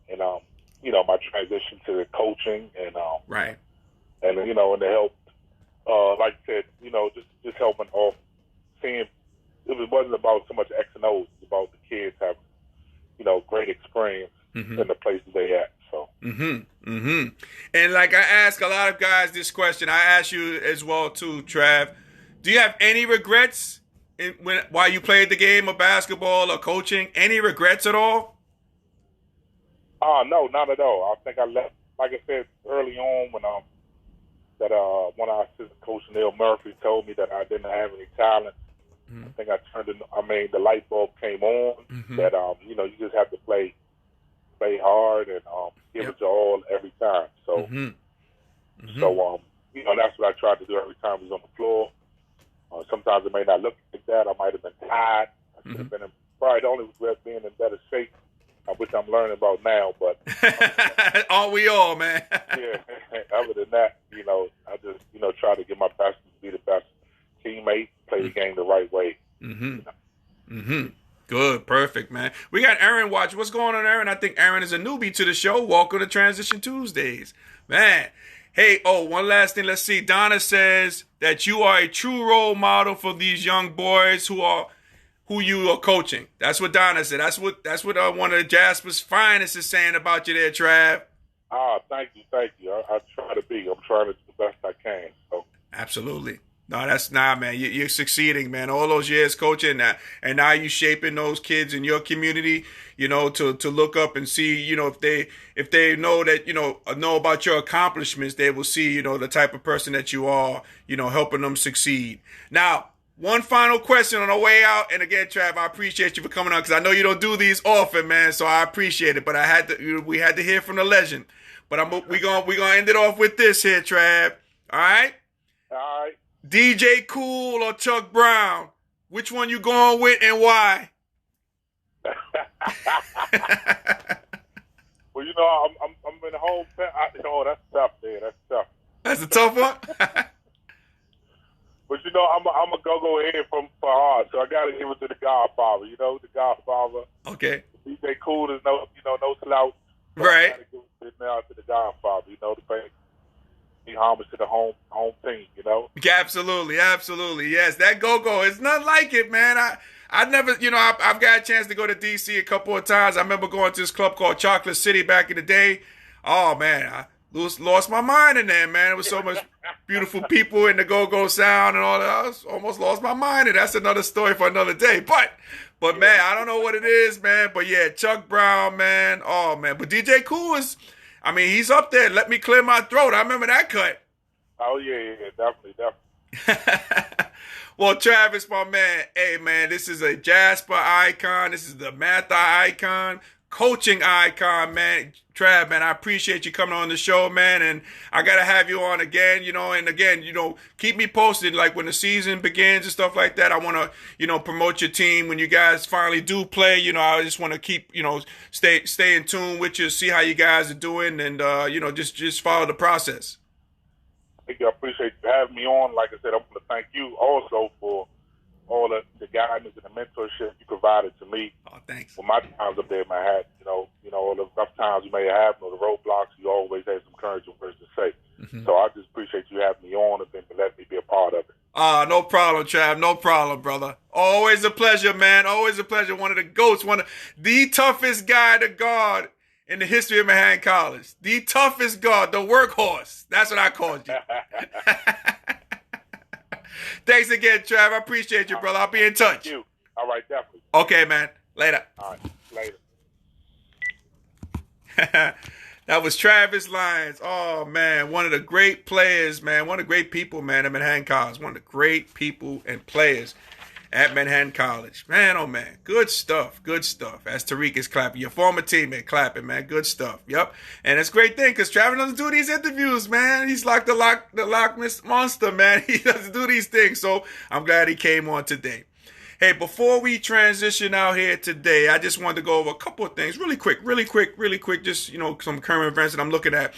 in, my transition to the coaching and, right. And, and to help, like I said, just helping off, seeing, it wasn't about so much X and O's, it was about the kids having, great experience in the places they at. So. And like I ask a lot of guys this question, I ask you as well too, Trav. Do you have any regrets while you played the game of basketball or coaching? Any regrets at all? No, not at all. I think I left, like I said early on, when one of our assistant coach, Neil Murphy, told me that I didn't have any talent. I think the light bulb came on that, you just have to play hard and give it your all every time. So, that's what I tried to do every time I was on the floor. Sometimes it may not look like that. I might have been tired. I should have been probably the only regret being in better shape, which I'm learning about now. But aren't we all, man? Yeah. Other than that, I just try to get my best to be the best teammate, play the game the right way. Good. Perfect, man. We got Aaron watch. What's going on, Aaron? I think Aaron is a newbie to the show. Welcome to Transition Tuesdays. Man. Hey, one last thing. Let's see. Donna says that you are a true role model for these young boys who you are coaching. That's what Donna said. That's what one of Jasper's finest is saying about you there, Trav. Thank you. I try to be. I'm trying to do the best I can. So. Absolutely. No, man. You're succeeding, man. All those years coaching that, and now you shaping those kids in your community, to look up and see, if they know that, know about your accomplishments, they will see, the type of person that you are, helping them succeed. Now, one final question on the way out. And again, Trav, I appreciate you for coming on because I know you don't do these often, man. So I appreciate it. But we had to hear from the legend. But we're gonna end it off with this here, Trav. All right? All right. DJ Cool or Chuck Brown? Which one you going with and why? Well, I'm in the home. That's tough, man. That's tough. That's a tough one. But I'm a go ahead for hard, so I got to give it to the Godfather. The Godfather. Okay. DJ Cool is no slouch. So right. I got to give it now to the Godfather. To pay homage to the home team. Absolutely. Yes, that go. It's nothing like it, man. I never, I've got a chance to go to D.C. a couple of times. I remember going to this club called Chocolate City back in the day. Oh, man, I lost my mind in there, man. It was so much beautiful people in the go-go sound and all that. I almost lost my mind, and that's another story for another day. But man, I don't know what it is, man. But, yeah, Chuck Brown, man. Oh, man. But DJ Cool he's up there. Let me clear my throat. I remember that cut. Oh, yeah, definitely. Well, Travis, my man, hey, man, this is a Jasper icon. This is the Dematha icon, coaching icon, man. Trav, man, I appreciate you coming on the show, man, and I got to have you on again, and again, keep me posted, like when the season begins and stuff like that. I want to, promote your team when you guys finally do play. I just want to keep, stay in tune with you, see how you guys are doing, and, just follow the process. Thank you. I appreciate you having me on. Like I said, I want to thank you also for all the guidance and the mentorship you provided to me. Oh, thanks. For my times up there in Manhattan, all the rough times you may have, the roadblocks, you always had some encouraging words to say. Mm-hmm. So I just appreciate you having me on and letting me be a part of it. No problem, Trav. No problem, brother. Always a pleasure, man. Always a pleasure. One of the GOATs, one of the toughest guy to guard in the history of Manhattan College. The toughest guard, the workhorse. That's what I called you. Thanks again, Trav. I appreciate you, brother. I'll be in touch. Thank you. All right, definitely. Okay, man. Later. All right, later. That was Travis Lyons. Oh, man. One of the great players, man. One of the great people, man, at Manhattan College. One of the great people and players at Manhattan College. Man, oh, man. Good stuff. Good stuff. As Tariq is clapping. Your former teammate clapping, man. Good stuff. Yep. And it's a great thing because Travis doesn't do these interviews, man. He's like the Loch Ness Monster, man. He doesn't do these things. So I'm glad he came on today. Hey, before we transition out here today, I just wanted to go over a couple of things really quick, just, some current events that I'm looking at.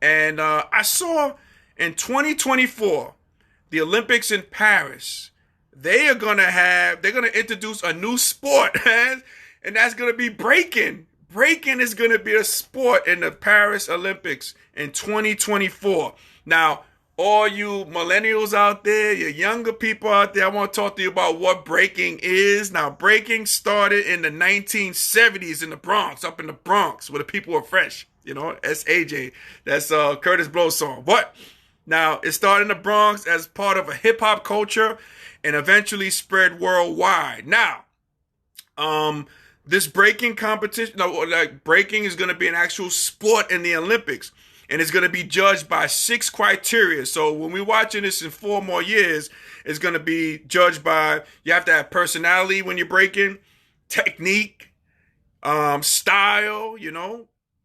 And I saw in 2024, the Olympics in Paris, they're going to introduce a new sport, man, and that's going to be breaking. Breaking is going to be a sport in the Paris Olympics in 2024. Now, all you millennials out there, your younger people out there, I want to talk to you about what breaking is. Now, breaking started in the 1970s in the Bronx, up in the Bronx, where the people were fresh. S.A.J. That's Curtis Blow's song. But now, it started in the Bronx as part of a hip-hop culture and eventually spread worldwide. Now, this breaking competition, breaking is going to be an actual sport in the Olympics. And it's going to be judged by 6 criteria. So when we're watching this in 4 more years, it's going to be judged by, you have to have personality when you're breaking, technique, style,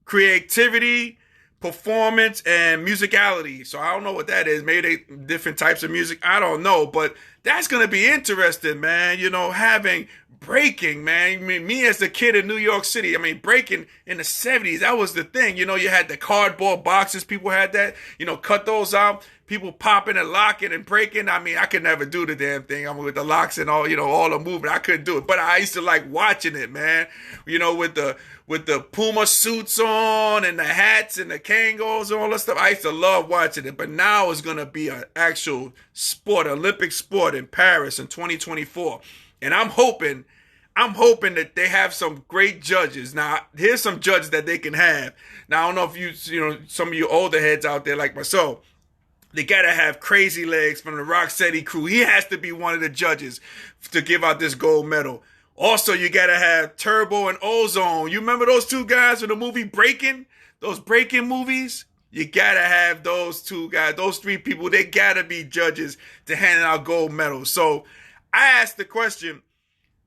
creativity, performance, and musicality. So I don't know what that is. Maybe they different types of music. I don't know. But that's going to be interesting, man. Having breaking, man. I mean, me as a kid in New York City, I mean, breaking in the 70s, that was the thing. You know, you had the cardboard boxes. People had that, you know, cut those out. People popping and locking and breaking. I mean, I could never do the damn thing. I mean, with the locks and all, you know, all the movement, I couldn't do it. But I used to like watching it, man. You know, with the Puma suits on and the hats and the Kangos and all that stuff. I used to love watching it. But now it's going to be an actual sport, Olympic sport in Paris in 2024. And I'm hoping that they have some great judges. Now, here's some judges that they can have. Now, I don't know if you know, some of you older heads out there like myself, they got to have Crazy Legs from the Rocksteady crew. He has to be one of the judges to give out this gold medal. Also, you got to have Turbo and Ozone. You remember those two guys from the movie Breaking? Those Breaking movies? You got to have those two guys, those three people. They got to be judges to hand out gold medals. So I asked the question,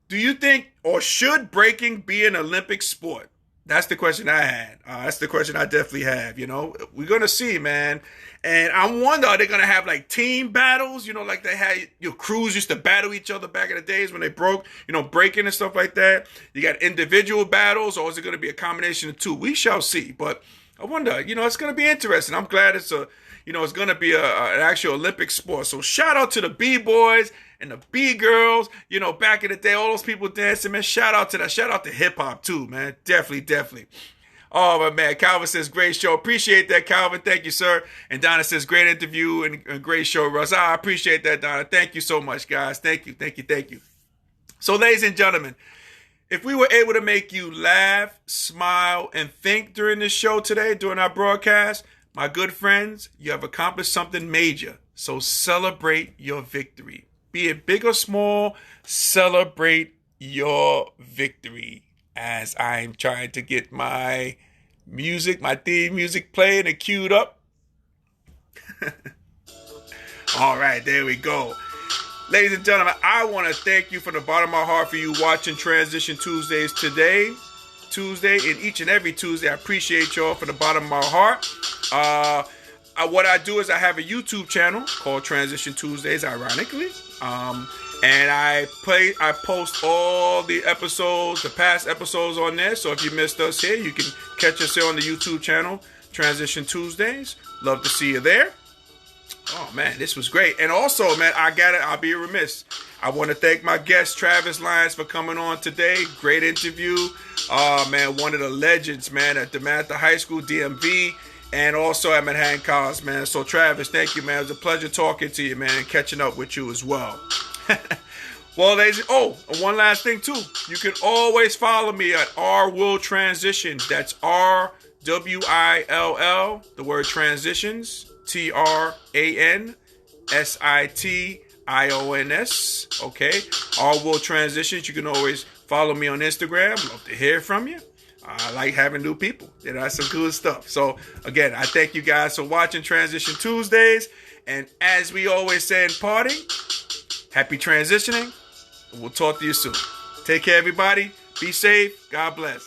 do you think or should breaking be an Olympic sport? That's the question I had. That's the question I definitely have. You know, we're going to see, man. And I wonder, are they going to have like team battles? You know, like they had, your crews used to battle each other back in the days when they broke, you know, breaking and stuff like that. You got individual battles, or is it going to be a combination of two? We shall see. But I wonder, you know, it's going to be interesting. I'm glad it's it's going to be an actual Olympic sport. So shout out to the B-boys and the B-girls, you know, back in the day, all those people dancing, man. Shout out to that. Shout out to hip-hop too, man. Definitely. Oh, my man. Calvin says, great show. Appreciate that, Calvin. Thank you, sir. And Donna says, great interview and great show, Russ. I appreciate that, Donna. Thank you so much, guys. Thank you. So, ladies and gentlemen, if we were able to make you laugh, smile, and think during this show today, during our broadcast, my good friends, you have accomplished something major. So celebrate your victory. Be it big or small, celebrate your victory. As I'm trying to get my music, my theme music playing and queued up. All right, there we go. Ladies and gentlemen, I want to thank you from the bottom of my heart for you watching Transition Tuesdays today. Tuesday and each and every Tuesday. I appreciate y'all from the bottom of my heart. What I do is I have a YouTube channel called Transition Tuesdays, ironically. And I post all the episodes, the past episodes on there. So if you missed us here, you can catch us here on the YouTube channel, Transition Tuesdays. Love to see you there. Oh, man, this was great. And also, man, I'll be remiss. I want to thank my guest, Travis Lyons, for coming on today. Great interview. Man, one of the legends, man, at Dematha High School, DMV, and also at Manhattan College, man. So, Travis, thank you, man. It was a pleasure talking to you, man, and catching up with you as well. Well, ladies, and one last thing, too. You can always follow me at R Will Transitions. That's RWILL, the word transitions, TRANSITIONS. Okay, R Will Transitions. You can always follow me on Instagram. Love to hear from you. I like having new people. You know, that's some good stuff. So, again, I thank you guys for watching Transition Tuesdays. And as we always say in party, happy transitioning. We'll talk to you soon. Take care, everybody. Be safe. God bless.